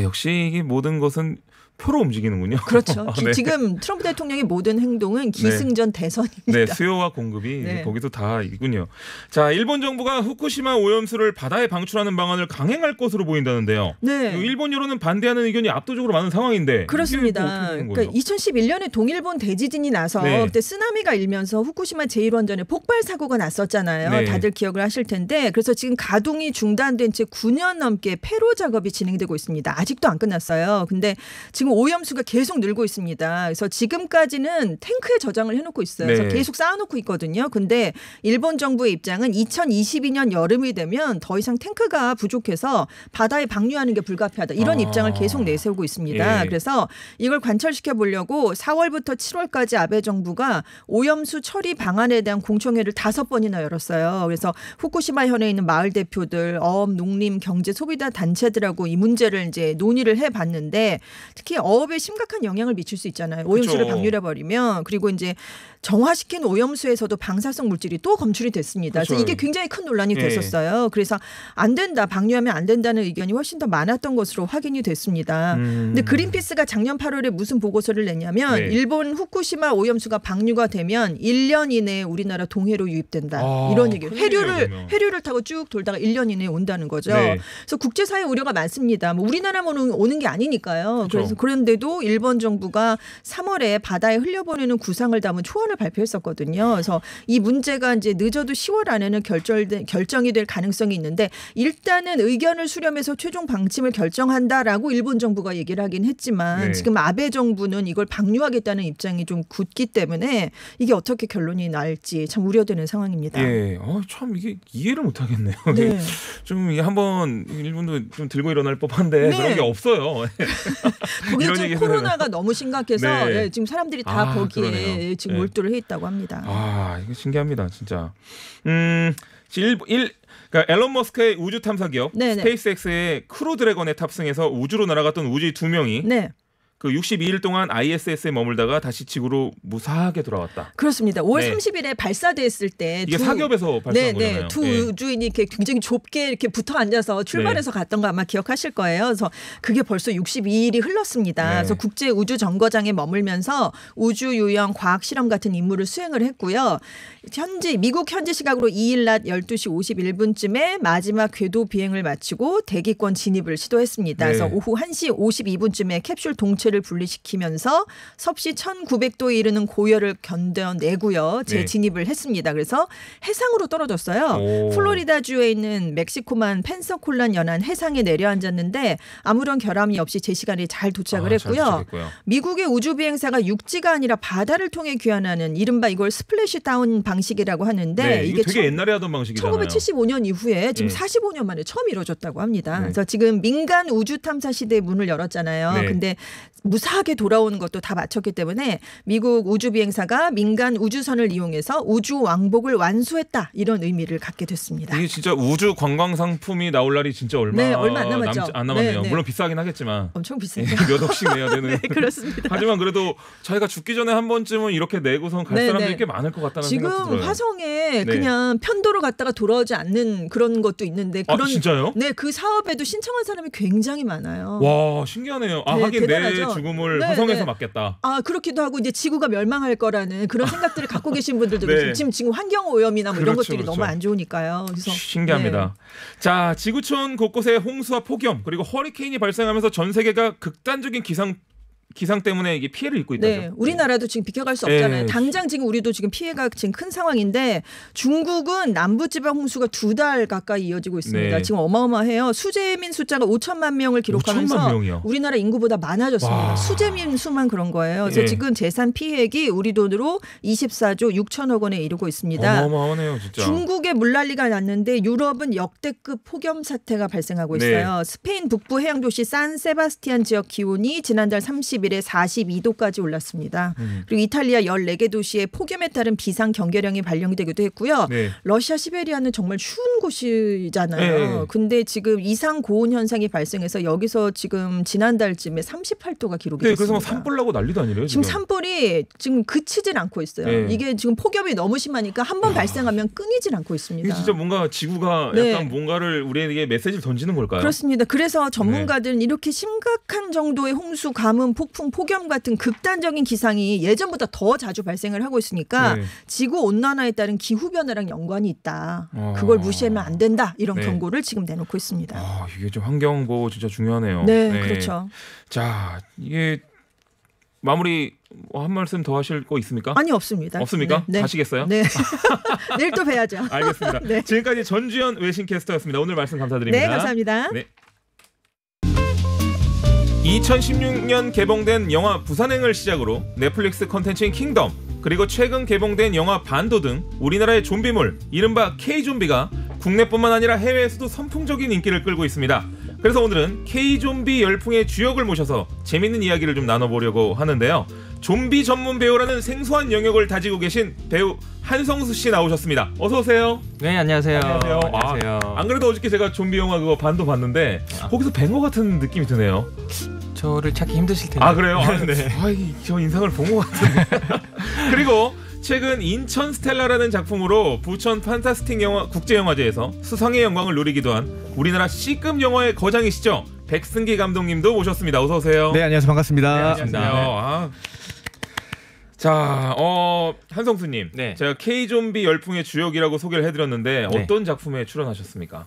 역시 이게 모든 것은 표로 움직이는군요. 그렇죠. 네. 지금 트럼프 대통령의 모든 행동은 기승전 대선입니다. 네, 수요와 공급이 네. 거기서 다 있군요. 자, 일본 정부가 후쿠시마 오염수를 바다에 방출하는 방안을 강행할 것으로 보인다는데요. 네. 일본 여론은 반대하는 의견이 압도적으로 많은 상황인데. 그렇습니다. 그러니까 2011년에 동일본 대지진이 나서 네. 그때 쓰나미가 일면서 후쿠시마 제1원전에 폭발 사고가 났었잖아요. 네. 다들 기억을 하실 텐데 그래서 지금 가동이 중단된 채 9년 넘게 폐로 작업이 진행되고 있습니다. 아직도 안 끝났어요. 근데 지금 오염수가 계속 늘고 있습니다. 그래서 지금까지는 탱크에 저장을 해놓고 있어요. 그래서 네. 계속 쌓아놓고 있거든요. 근데 일본 정부의 입장은 2022년 여름이 되면 더 이상 탱크가 부족해서 바다에 방류하는 게 불가피하다. 이런 입장을 계속 내세우고 있습니다. 예. 그래서 이걸 관철시켜 보려고 4월부터 7월까지 아베 정부가 오염수 처리 방안에 대한 공청회를 5번이나 열었어요. 그래서 후쿠시마 현에 있는 마을 대표들, 어업, 농림, 경제, 소비자 단체들하고 이 문제를 이제 논의를 해봤는데 특히 어업에 심각한 영향을 미칠 수 있잖아요. 오염수를 그렇죠. 방류해 버리면 그리고 이제 정화시킨 오염수에서도 방사성 물질이 또 검출이 됐습니다. 그래서 그렇죠. 이게 굉장히 큰 논란이 예. 됐었어요. 그래서 안 된다, 방류하면 안 된다는 의견이 훨씬 더 많았던 것으로 확인이 됐습니다. 근데 그린피스가 작년 8월에 무슨 보고서를 냈냐면 네. 일본 후쿠시마 오염수가 방류가 되면 1년 이내에 우리나라 동해로 유입된다. 이런 얘기예요. 큰일이네요, 해류를 타고 쭉 돌다가 1년 이내에 온다는 거죠. 네. 그래서 국제사회 우려가 많습니다. 뭐 우리나라만 오는 게 아니니까요. 그렇죠. 그래서 그런데도 일본 정부가 3월에 바다에 흘려보내는 구상을 담은 초안을 발표했었거든요. 그래서 이 문제가 이제 늦어도 10월 안에는 결정이 될 가능성이 있는데 일단은 의견을 수렴해서 최종 방침을 결정한다라고 일본 정부가 얘기를 하긴 했지만 네. 지금 아베 정부는 이걸 방류하겠다는 입장이 좀 굳기 때문에 이게 어떻게 결론이 날지 참 우려되는 상황입니다. 예, 참 이게 이해를 못 하겠네요. 네. 좀 이게 한번 일본도 좀 들고 일어날 법한데 네. 그런 게 없어요. 거기에 이런 좀 얘기는- 코로나가 너무 심각해서 네. 예, 지금 사람들이 다 거기에 그러네요. 지금 네. 몰두를 해 있다고 합니다. 이거 신기합니다, 진짜. 그러니까 앨런 머스크의 우주 탐사 기업 네네. 스페이스X의 크루 드래곤에 탑승해서 우주로 날아갔던 우주의 2명이 네. 그 62일 동안 ISS에 머물다가 다시 지구로 무사하게 돌아왔다. 그렇습니다. 5월 네. 30일에 발사됐을 때 이게 사격에서 발사한 거잖아요. 두 우주인이 이렇게 굉장히 좁게 이렇게 붙어 앉아서 출발해서 갔던 거 아마 기억하실 거예요. 그래서 그게 벌써 62일이 흘렀습니다. 그래서 국제 우주 정거장에 머물면서 우주 유형 과학 실험 같은 임무를 수행을 했고요. 미국 현지 시각으로 2일 낮 12시 51분쯤에 마지막 궤도 비행을 마치고 대기권 진입을 시도했습니다. 그래서 오후 1시 52분쯤에 캡슐 동체를 분리시키면서 섭씨 1900도에 이르는 고열을 견뎌내고요. 재진입을 했습니다. 그래서 해상으로 떨어졌어요. 플로리다주에 있는 멕시코만 펜서콜란 연안 해상에 내려앉았는데 아무런 결함이 없이 제 시간에 잘 도착을 했고요. 미국의 우주 비행사가 육지가 아니라 바다를 통해 귀환하는 이른바 이걸 스플래시 다운 방식이라고 하는데 이게 되게 옛날에 하던 방식이잖아요. 1975년 이후에 지금 45년 만에 처음 이루어졌다고 합니다. 그래서 지금 민간 우주 탐사 시대의 문을 열었잖아요. 근데 무사하게 돌아오는 것도 다 마쳤기 때문에 미국 우주 비행사가 민간 우주선을 이용해서 우주 왕복을 완수했다 이런 의미를 갖게 됐습니다. 이게 진짜 우주 관광 상품이 나올 날이 진짜 얼마 안 남았죠. 안 남았네요. 물론 비싸긴 하겠지만 엄청 비싸죠. 몇 억씩 내야 되는. 네, 그렇습니다. 하지만 그래도 자기가 죽기 전에 한 번쯤은 이렇게 내고선 갈 사람들이 꽤 많을 것 같다는 생각이 들어요. 지금 화성에 그냥 편도로 갔다가 돌아오지 않는 그런 것도 있는데 그런 진짜요? 네, 그 사업에도 신청한 사람이 굉장히 많아요. 와, 신기하네요. 하긴 대단하죠. 내 죽음을 화성에서 맞겠다. 그렇기도 하고 이제 지구가 멸망할 거라는 그런 생각들을 갖고 계신 분들도 계시고 지금 환경 오염이나 뭐 이런 것들이 너무 안 좋으니까요. 그래서 신기합니다. 자, 지구촌 곳곳에 홍수와 폭염 그리고 허리케인이 발생하면서 전 세계가 극단적인 기상 때문에 이게 피해를 입고 있다죠. 네, 우리나라도 지금 비켜갈 수 없잖아요. 당장 지금 우리도 지금 피해가 지금 큰 상황인데 중국은 남부지방 홍수가 2달 가까이 이어지고 있습니다. 지금 어마어마해요. 수재민 숫자가 5천만 명을 기록하면서 5천만 명이요? 우리나라 인구보다 많아졌습니다. 와. 수재민 수만 그런 거예요. 그래서 지금 재산 피해액이 우리 돈으로 24조 6천억 원에 이르고 있습니다. 어마어마하네요, 진짜. 중국에 물난리가 났는데 유럽은 역대급 폭염 사태가 발생하고 있어요. 스페인 북부 해양 도시 산세바스티안 지역 기온이 지난달 30일에 42도까지 올랐습니다. 그리고 이탈리아 14개 도시에 폭염에 따른 비상 경계령이 발령되기도 했고요. 러시아 시베리아는 정말 추운 곳이잖아요. 근데 지금 이상 고온 현상이 발생해서 여기서 지금 지난달쯤에 38도가 기록이 됐습니다. 그래서 막 산불 나고 난리도 아니래요. 지금 산불이 지금 그치질 않고 있어요. 이게 지금 폭염이 너무 심하니까 한 번 발생하면 끊이질 않고 있습니다. 이게 진짜 뭔가 지구가 약간 뭔가를 우리에게 메시지를 던지는 걸까요? 그렇습니다. 그래서 전문가들은 이렇게 심각한 정도의 홍수, 가뭄, 폭풍, 폭염 같은 극단적인 기상이 예전보다 더 자주 발생을 하고 있으니까 지구 온난화에 따른 기후 변화랑 연관이 있다. 그걸 무시하면 안 된다. 이런 경고를 지금 내놓고 있습니다. 이게 좀 환경 보호 진짜 중요하네요. 네, 그렇죠. 자, 이게 마무리 한 말씀 더 하실 거 있습니까? 아니, 없습니다. 없습니까? 네. 가시겠어요? 네. 내일 또 뵈야죠. 알겠습니다. 지금까지 전주현 외신캐스터였습니다. 오늘 말씀 감사드립니다. 네, 감사합니다. 2016년 개봉된 영화 부산행을 시작으로 넷플릭스 컨텐츠인 킹덤, 그리고 최근 개봉된 영화 반도 등 우리나라의 좀비물, 이른바 K-좀비가 국내뿐만 아니라 해외에서도 선풍적인 인기를 끌고 있습니다. 그래서 오늘은 K-좀비 열풍의 주역을 모셔서 재밌는 이야기를 좀 나눠보려고 하는데요. 좀비 전문 배우라는 생소한 영역을 다지고 계신 배우 한성수 씨 나오셨습니다. 어서 오세요. 네, 안녕하세요. 안녕하세요. 안 그래도 어저께 제가 좀비 영화 그거 반도 봤는데 거기서 뵌 것 같은 느낌이 드네요. 저를 찾기 힘드실 텐데. 그래요? 네. 저 인상을 본 것 같은데. 그리고 최근 인천 스텔라라는 작품으로 부천 판타스틱 영화 국제영화제에서 수상의 영광을 누리기도 한 우리나라 C급 영화의 거장이시죠. 백승기 감독님도 모셨습니다. 어서 오세요. 네, 안녕하세요. 반갑습니다. 네, 안녕하세요. 자, 한성수님, 제가 K-좀비 열풍의 주역이라고 소개를 해드렸는데 어떤 작품에 출연하셨습니까?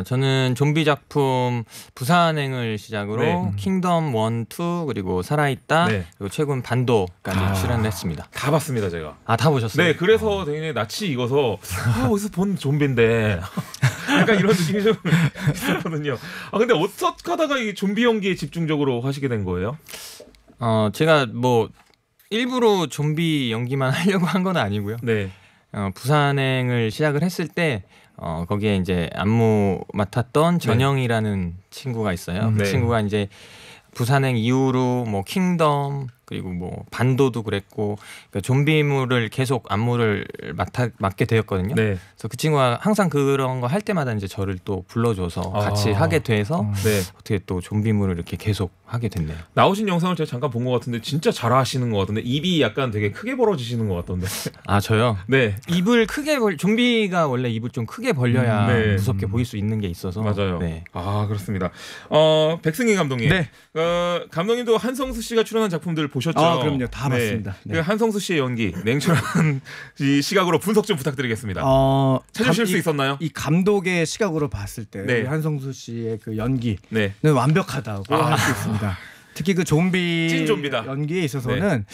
저는 좀비 작품 부산행을 시작으로 킹덤 1, 2 그리고 살아있다 그리고 최근 반도까지 출연했습니다. 다 봤습니다, 제가. 다 보셨어요? 네, 그래서 되게 낯이 익어서 어디서 본 좀비인데 약간 이런 느낌이 좀 있었거든요. 근데 어떻게 하다가 이 좀비 연기에 집중적으로 하시게 된 거예요? 제가 뭐 일부러 좀비 연기만 하려고 한 건 아니고요. 부산행을 시작을 했을 때 거기에 이제 안무 맡았던 전영이라는 친구가 있어요. 그 친구가 이제 부산행 이후로 뭐 킹덤, 그리고 뭐 반도도 그랬고 그러니까 좀비물을 계속 안무를 맡게 되었거든요. 네. 그래서 그 친구가 항상 그런 거 할 때마다 이제 저를 또 불러줘서 같이 하게 돼서 네. 어떻게 또 좀비물을 이렇게 계속 하게 됐네요. 나오신 영상을 제가 잠깐 본 것 같은데 진짜 잘하시는 것 같은데 입이 약간 되게 크게 벌어지시는 것 같던데. 아 저요? 네. 입을 크게 좀비가 원래 입을 좀 크게 벌려야 네. 무섭게 보일 수 있는 게 있어서. 맞아요. 네. 아 그렇습니다. 백승희 감독님. 네. 감독님도 한성수 씨가 출연한 작품들 보셨죠? 아 그럼요. 다 네. 봤습니다. 네. 그 한성수 씨의 연기 냉철한 이 시각으로 분석 좀 부탁드리겠습니다. 찾으실 수 있었나요? 이 감독의 시각으로 봤을 때 네. 한성수 씨의 그 연기는 네. 완벽하다고 할 수 있습니다. 특히 그 좀비 찐 좀비다. 연기에 있어서는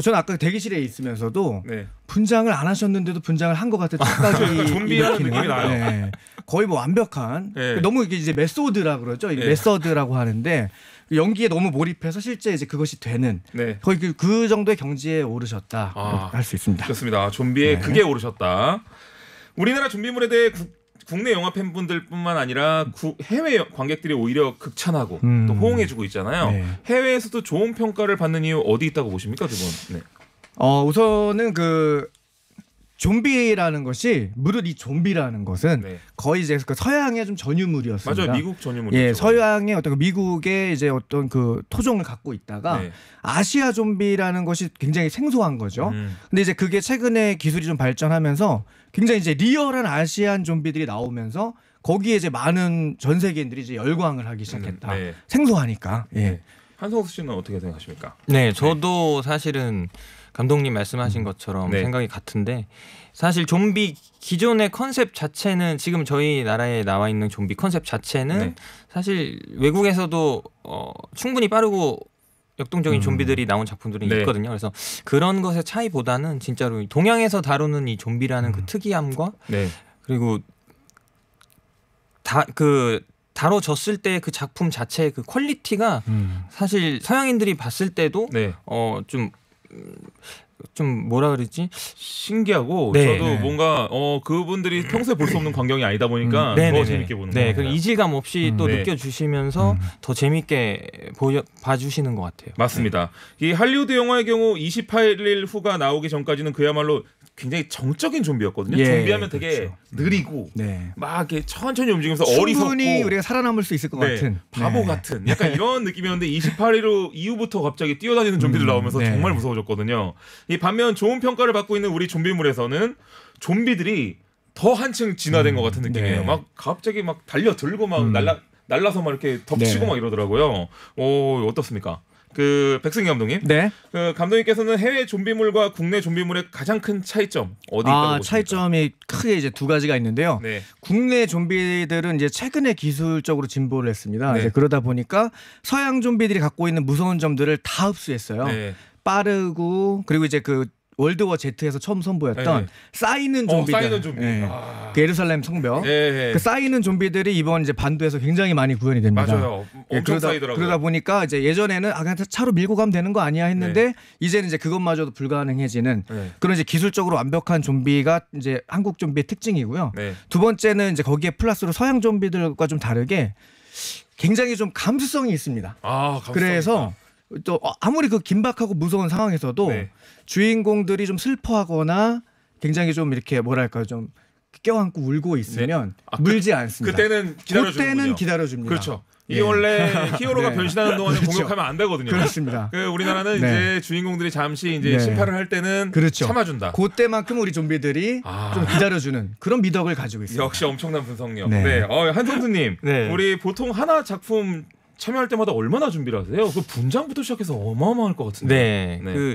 저는 아까 대기실에 있으면서도 네. 분장을 안 하셨는데도 분장을 한 것 같은 착각이 좀비라는 느낌이 나요. 네. 거의 뭐 완벽한 네. 너무 이게 이제 메소드라 그러죠. 네. 메서드라고 하는데 연기에 너무 몰입해서 실제 이제 그것이 되는 네. 거의 그 정도의 경지에 오르셨다 할 수 있습니다. 좋습니다. 좀비의 네. 극에 오르셨다. 우리나라 좀비물에 대해 국내 영화 팬분들뿐만 아니라 해외 관객들이 오히려 극찬하고 또 호응해주고 있잖아요. 네. 해외에서도 좋은 평가를 받는 이유 어디 있다고 보십니까, 두 분? 네. 우선은 그 좀비라는 것이 무릇 이 좀비라는 것은 네. 거의 이제 그 서양의 좀 전유물이었습니다. 맞아요, 미국 전유물이죠. 예, 서양의 어떤 미국의 이제 어떤 그 토종을 갖고 있다가 네. 아시아 좀비라는 것이 굉장히 생소한 거죠. 근데 이제 그게 최근에 기술이 좀 발전하면서 굉장히 이제 리얼한 아시안 좀비들이 나오면서 거기에 이제 많은 전 세계인들이 이제 열광을 하기 시작했다. 네. 생소하니까. 예. 네. 한성수 씨는 어떻게 생각하십니까? 네, 저도 사실은 감독님 말씀하신 것처럼 네. 생각이 같은데 사실 좀비 기존의 컨셉 자체는 지금 저희 나라에 나와 있는 좀비 컨셉 자체는 네. 사실 외국에서도 충분히 빠르고 역동적인 좀비들이 나온 작품들이 네. 있거든요. 그래서 그런 것의 차이보다는 진짜로 동양에서 다루는 이 좀비라는 그 특이함과 네. 그리고 다뤄졌을 때 그 작품 자체의 그 퀄리티가 사실 서양인들이 봤을 때도 네. 좀 뭐라 그러지? 신기하고 네. 저도 뭔가 그분들이 평소에 볼 수 없는 광경이 아니다 보니까 더 재밌게 보는 거예요. 네, 그 이질감 없이 또 느껴주시면서 더 재밌게 봐주시는 것 같아요. 맞습니다. 이 할리우드 영화의 경우 28일 후가 나오기 전까지는 그야말로 굉장히 정적인 좀비였거든요. 예, 좀비하면 되게 그렇죠. 느리고 네. 막 이렇게 천천히 움직이면서 충분히 어리석고 우리가 살아남을 수 있을 것 같은 바보 같은 약간 이런 느낌이었는데 28일 후 이후부터 갑자기 뛰어다니는 좀비들 나오면서 정말 무서워졌거든요. 이 반면 좋은 평가를 받고 있는 우리 좀비물에서는 좀비들이 더 한층 진화된 것 같은 느낌이에요. 막 갑자기 막 달려들고 막 날라서 막 이렇게 덮치고 막 이러더라고요. 어떻습니까? 그 백승희 감독님, 네. 그 감독님께서는 해외 좀비물과 국내 좀비물의 가장 큰 차이점 어디 있다고 보십니까? 차이점이 크게 이제 두 가지가 있는데요. 네. 국내 좀비들은 이제 최근에 기술적으로 진보를 했습니다. 네. 이제 그러다 보니까 서양 좀비들이 갖고 있는 무서운 점들을 다 흡수했어요. 네. 빠르고 그리고 이제 그 월드워 Z에서 처음 선보였던 쌓이는 좀비들. 쌓이는 좀비. 네. 그 예루살렘 성벽. 그 쌓이는 좀비들이 이번 이제 반도에서 굉장히 많이 구현이 됩니다. 맞아요. 엄청 쌓이더라고요. 그러다 보니까 이제 예전에는 그냥 차로 밀고 가면 되는 거 아니야 했는데 이제는 이제 그것마저도 불가능해지는 그런 이제 기술적으로 완벽한 좀비가 이제 한국 좀비의 특징이고요. 두 번째는 이제 거기에 플러스로 서양 좀비들과 좀 다르게 굉장히 좀 감수성이 있습니다. 그래서 또 아무리 그 긴박하고 무서운 상황에서도 주인공들이 좀 슬퍼하거나 굉장히 좀 이렇게 뭐랄까 좀 껴안고 울고 있으면 물지 않습니다. 그때는 기다려줍니다. 그렇죠. 이게 원래 히어로가 변신하는 동안에 공격하면 안 되거든요. 그렇습니다. 우리나라는 이제 주인공들이 잠시 이제 심판을 할 때는 참아준다. 그때만큼 우리 좀비들이 좀 기다려주는 그런 미덕을 가지고 있습니다. 역시 엄청난 분석력. 한성수님, 우리 보통 하나 작품 참여할 때마다 얼마나 준비를 하세요? 그 분장부터 시작해서 어마어마할 것 같은데. 그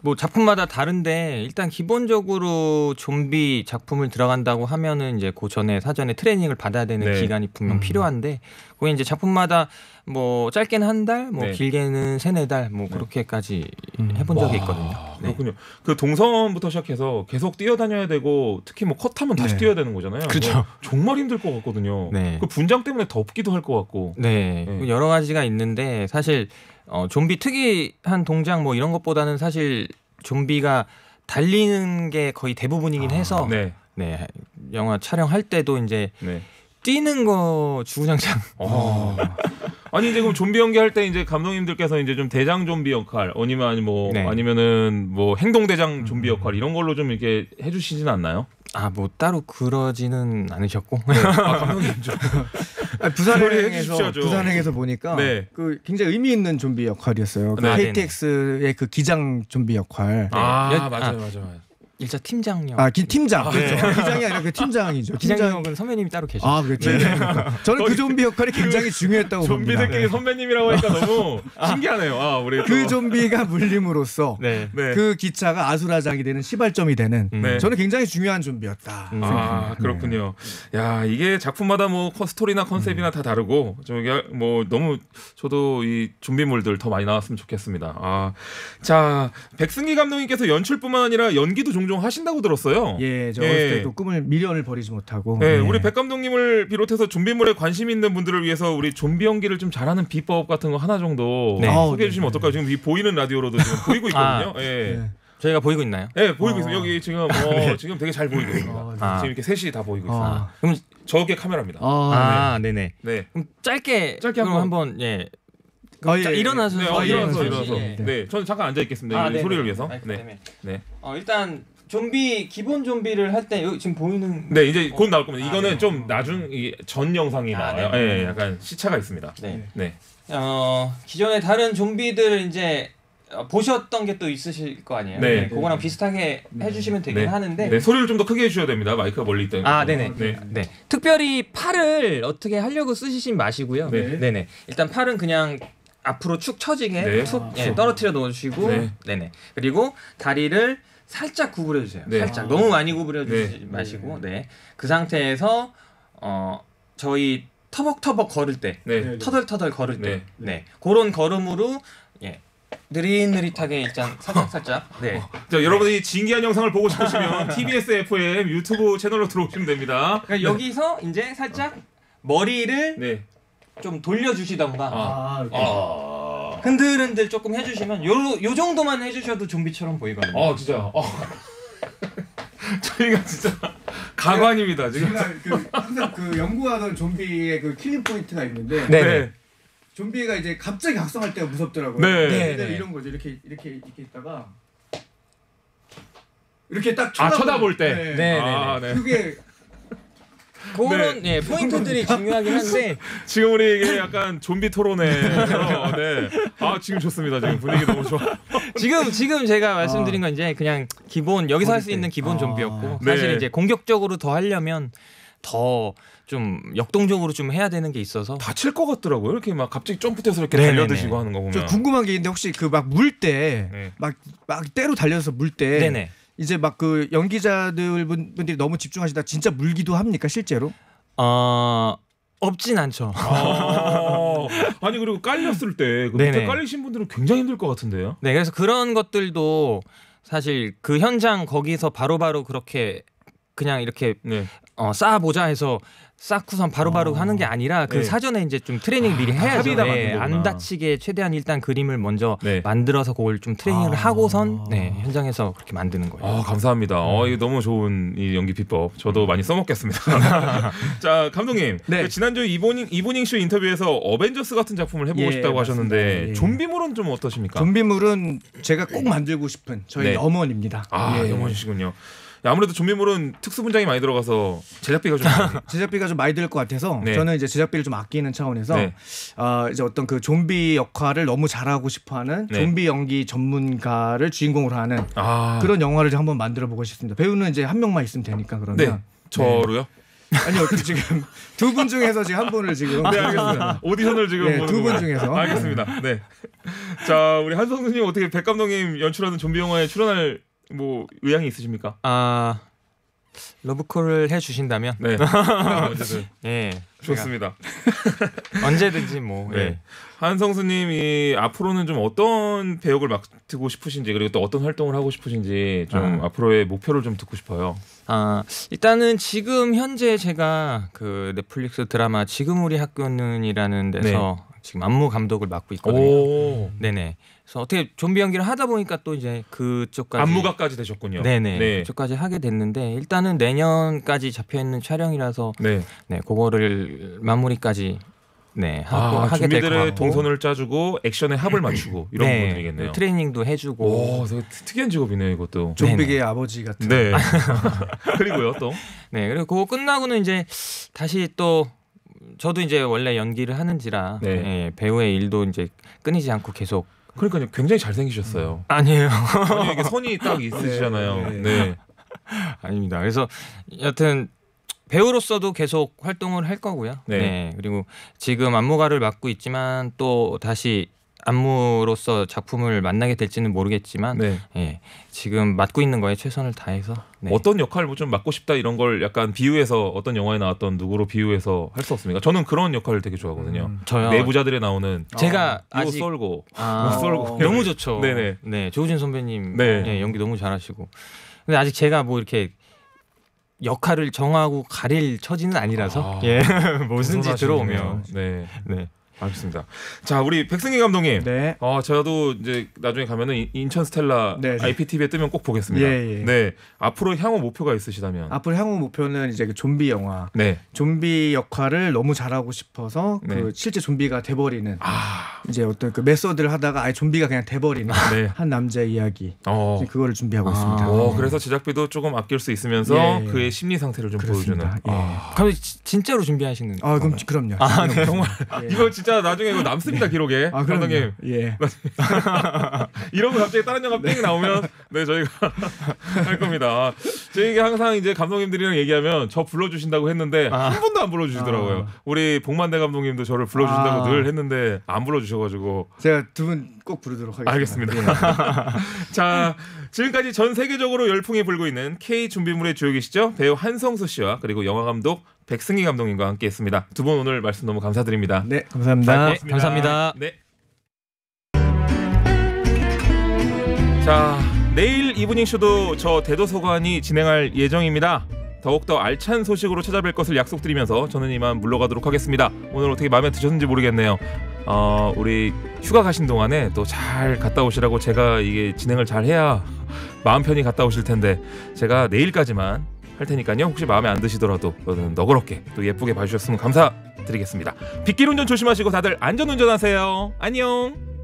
뭐 작품마다 다른데 일단 기본적으로 좀비 작품을 들어간다고 하면은 이제 그 전에 사전에 트레이닝을 받아야 되는 기간이 분명 필요한데 그게 이제 작품마다 뭐 짧게는 한 달, 뭐 길게는 3-4달 뭐 그렇게까지 해본 적이 있거든요. 그렇군요. 그 동선부터 시작해서 계속 뛰어다녀야 되고 특히 뭐 컷하면 다시 뛰어야 되는 거잖아요. 그렇죠. 정말 힘들 것 같거든요. 그 분장 때문에 덥기도 할 것 같고. 여러 가지가 있는데 사실 좀비 특이한 동작 뭐 이런 것보다는 사실 좀비가 달리는 게 거의 대부분이긴 해서 영화 촬영할 때도 이제 뛰는 거 주구장창. 아니 이제 그럼 좀비 연기할 때 이제 감독님들께서 이제 좀 대장 좀비 역할, 아니면은 뭐 행동대장 좀비 역할 이런 걸로 좀 이렇게 해주시진 않나요? 아, 뭐 따로 그러지는 않으셨고. 네. 아, 감독님죠. 부산행에서 보니까 네. 그 굉장히 의미 있는 좀비 역할이었어요. 그 네. KTX의 그 기장 좀비 역할. 아, 맞아요. 일자 팀장역. 팀장. 그렇죠. 기장이 아니라 그 팀장이죠. 기장역은 선배님이 따로 계시죠. 아, 그렇죠. 저는 그 좀비 역할이 굉장히 중요했다고 봅니다. 좀비들끼리 선배님이라고 하니까 너무 신기하네요. 아, 우리 그 좀비가 물림으로써 그 기차가 아수라장이 되는 시발점이 되는 저는 굉장히 중요한 좀비였다. 아, 그렇군요. 야, 이게 작품마다 뭐 스토리나 컨셉이나 다 다르고 저기 뭐 너무 저도 이 좀비물들 더 많이 나왔으면 좋겠습니다. 아, 자, 백승기 감독님께서 연출뿐만 아니라 연기도 종종 하신다고 들었어요. 예, 저 어렸을 때도 꿈을 미련을 버리지 못하고. 네, 우리 백 감독님을 비롯해서 좀비물에 관심 있는 분들을 위해서 우리 좀비 연기를 좀 잘하는 비법 같은 거 하나 정도 소개해 주시면 어떨까요? 지금 이 보이는 라디오로도 지금 보이고 있거든요. 저희가 보이고 있나요? 네, 보이고 있어요. 여기 지금 지금 되게 잘 보이고 있습니다. 지금 이렇게 셋이 다 보이고 있어요. 그럼 저게 카메라입니다. 네네. 네. 그럼 짧게 한번 일어나서 일어나서. 네, 저는 잠깐 앉아 있겠습니다. 소리를 위해서. 네. 일단 좀비 기본 좀비를 할 때 지금 보이는. 네, 이제 곧 나올 겁니다. 이거는 좀 나중 전 영상이 나와요. 네, 약간 시차가 있습니다. 네. 기존의 다른 좀비들 이제 보셨던 게 또 있으실 거 아니에요? 네. 그거랑 비슷하게 해주시면 되긴 하는데. 네, 소리를 좀 더 크게 해주셔야 됩니다. 마이크가 멀리 있다. 네네. 특별히 팔을 어떻게 하려고 쓰시지 마시고요. 네네. 일단 팔은 그냥 앞으로 축 처지게 떨어뜨려 놓으시고, 네네. 그리고 다리를 살짝 구부려 주세요. 살짝 너무 많이 구부려 주지 마시고, 그 상태에서 저희 터벅터벅 걸을 때, 터덜터덜 걸을 때, 그런 걸음으로 느릿느릿하게 일단 살짝. 자, 여러분이 진기한 영상을 보고 싶으시면 TBS FM 유튜브 채널로 들어오시면 됩니다. 그러니까 여기서 이제 살짝 머리를 좀 돌려주시던가. 흔들흔들 조금 해주시면 요 정도만 해주셔도 좀비처럼 보이거든요. 진짜. 저희가 진짜 가관입니다 지금. 제가 항상 그 연구하던 좀비의 그 킬링 포인트가 있는데, 좀비가 이제 갑자기 각성할 때가 무섭더라고요. 이런 거죠. 이렇게 있다가 이렇게 딱 쳐다볼 때. 그게 그런 포인트들이 중요하긴 한데 지금 우리 이게 약간 좀비 토론회에서 지금 좋습니다. 지금 분위기 너무 좋아. 지금 제가 말씀드린 건 이제 그냥 기본 여기서 할 수 있는 기본 좀비였고 사실 이제 공격적으로 더 하려면 더 좀 역동적으로 좀 해야 되는 게 있어서 다칠 것 같더라고요. 이렇게 막 갑자기 점프해서 이렇게 달려드시고 하는 거 보면. 저 궁금한 게 있는데 혹시 그 막 물 때 막 때로 달려서 물 때 이제 막 그 연기자들 분들이 너무 집중하시다 진짜 물기도 합니까 실제로? 없진 않죠. 아니 그리고 깔렸을 때 그때 깔리신 분들은 굉장히 힘들 것 같은데요. 네, 그래서 그런 것들도 사실 그 현장 거기서 바로바로 그렇게 그냥 이렇게 쌓아보자 해서 쌓고선 바로바로 하는 게 아니라 그 사전에 이제 좀 트레이닝 미리 해야죠. 안 다치게 최대한 일단 그림을 먼저 만들어서 그걸 좀 트레이닝을 하고선 현장에서 그렇게 만드는 거예요. 감사합니다. 이거 너무 좋은 이 연기 비법. 저도 많이 써먹겠습니다. 자, 감독님. 그 지난주 이브닝 쇼 인터뷰에서 어벤져스 같은 작품을 해보고 싶다고 하셨는데 좀비물은 좀 어떠십니까? 좀비물은 제가 꼭 만들고 싶은 저희 염원입니다. 염원이시군요. 아무래도 좀비물은 특수 분장이 많이 들어가서 제작비가 좀 많이 들 것 같아서 저는 이제 제작비를 좀 아끼는 차원에서 이제 어떤 그 좀비 역할을 너무 잘하고 싶어하는 좀비 연기 전문가를 주인공으로 하는 그런 영화를 좀 한번 만들어 보고 싶습니다. 배우는 이제 한 명만 있으면 되니까 그러면. 저로요? 아니요, 지금 두 분 중에서 지금 한 분을 지금. 알겠습니다. 오디션을 지금 두 분 중에서. 알겠습니다. 자, 우리 한성수님 어떻게 백 감독님 연출하는 좀비 영화에 출연할 뭐 의향이 있으십니까? 러브콜을 해주신다면 어쨌든 좋습니다. 언제든지 한성수님이 앞으로는 좀 어떤 배역을 맡고 싶으신지 그리고 또 어떤 활동을 하고 싶으신지 좀 앞으로의 목표를 좀 듣고 싶어요. 일단은 지금 현재 제가 그 넷플릭스 드라마 지금 우리 학교는이라는 데서 지금 안무 감독을 맡고 있거든요. 그래서 어떻게 좀비 연기를 하다 보니까 또 이제 그쪽까지 안무가까지 되셨군요. 그쪽까지 하게 됐는데 일단은 내년까지 잡혀 있는 촬영이라서 그거를 마무리까지 네, 하게 될 것 좀비들의 같고. 동선을 짜주고 액션의 합을 맞추고 이런 부분이겠네요. 트레이닝도 해주고. 오, 되게 특이한 직업이네요, 이것도. 좀비계의 아버지 같은. 네. 그리고요, 또. 네, 그리고 그거 끝나고는 이제 다시 또 저도 이제 원래 연기를 하는지라 예, 배우의 일도 이제 끊이지 않고 계속. 그러니까요, 굉장히 잘생기셨어요. 아니에요. 아니, 이게 선이 딱 있으시잖아요. 네. 아닙니다. 그래서 여튼 배우로서도 계속 활동을 할 거고요. 네. 네. 그리고 지금 안무가를 맡고 있지만 또 다시 안무로서 작품을 만나게 될지는 모르겠지만 네. 예, 지금 맡고 있는 거에 최선을 다해서 네. 어떤 역할을 뭐 좀 맡고 싶다 이런 걸 약간 비유해서 어떤 영화에 나왔던 누구로 비유해서 할 수 없습니까? 저는 그런 역할을 되게 좋아하거든요. 저요. 내부자들에 나오는 제가 이거 아직 썰고 썰고 너무 좋죠. 네네. 네, 조우진 선배님 네. 예, 연기 너무 잘하시고. 근데 아직 제가 뭐 이렇게 역할을 정하고 가릴 처지는 아니라서 예, 뭐든지 들어오면 네. 네. 알겠습니다. 자, 우리 백승희 감독님. 네. 저도 이제 나중에 가면은 인천 스텔라 네. IPTV에 뜨면 꼭 보겠습니다. 예, 예. 네. 앞으로 향후 목표가 있으시다면. 앞으로 향후 목표는 이제 그 좀비 영화. 네. 좀비 역할을 너무 잘하고 싶어서 네. 그 실제 좀비가 돼버리는 이제 어떤 그 메소드를 하다가 아예 좀비가 그냥 돼버리는 네. 한 남자의 이야기. 어. 이제 그거를 준비하고 있습니다. 그래서 제작비도 조금 아낄 수 있으면서 예, 예. 그의 심리 상태를 좀 그렇습니다. 보여주는. 예. 그럼 진짜로 준비하시는 그럼 건가요? 그럼요. 네, 정말 예. 이거 진짜 나중에 이거 남습니다 기록에. 감독님. 예. 이러고 갑자기 다른 영화 뺑 나오면 네 저희가 할 겁니다. 저희가 항상 이제 감독님들이랑 얘기하면 저 불러주신다고 했는데 한 번도 안 불러주시더라고요. 우리 복만대 감독님도 저를 불러주신다고 늘 했는데 안 불러주셔가지고 제가 두 분 꼭 부르도록 하겠습니다. 알겠습니다. 자, 지금까지 전 세계적으로 열풍이 불고 있는 K 준비물의 주역이시죠, 배우 한성수 씨와 그리고 영화 감독 백승희 감독님과 함께했습니다. 두 분 오늘 말씀 너무 감사드립니다. 네, 감사합니다. 네, 감사합니다. 네. 자, 내일 이브닝 쇼도 저 대도서관이 진행할 예정입니다. 더욱더 알찬 소식으로 찾아뵐 것을 약속드리면서 저는 이만 물러가도록 하겠습니다. 오늘 어떻게 마음에 드셨는지 모르겠네요. 우리 휴가 가신 동안에 또 잘 갔다 오시라고 제가 이게 진행을 잘 해야 마음 편히 갔다 오실 텐데 제가 내일까지만 할 테니까요. 혹시 마음에 안 드시더라도 너그럽게 또 예쁘게 봐주셨으면 감사드리겠습니다. 빗길 운전 조심하시고 다들 안전 운전하세요. 안녕.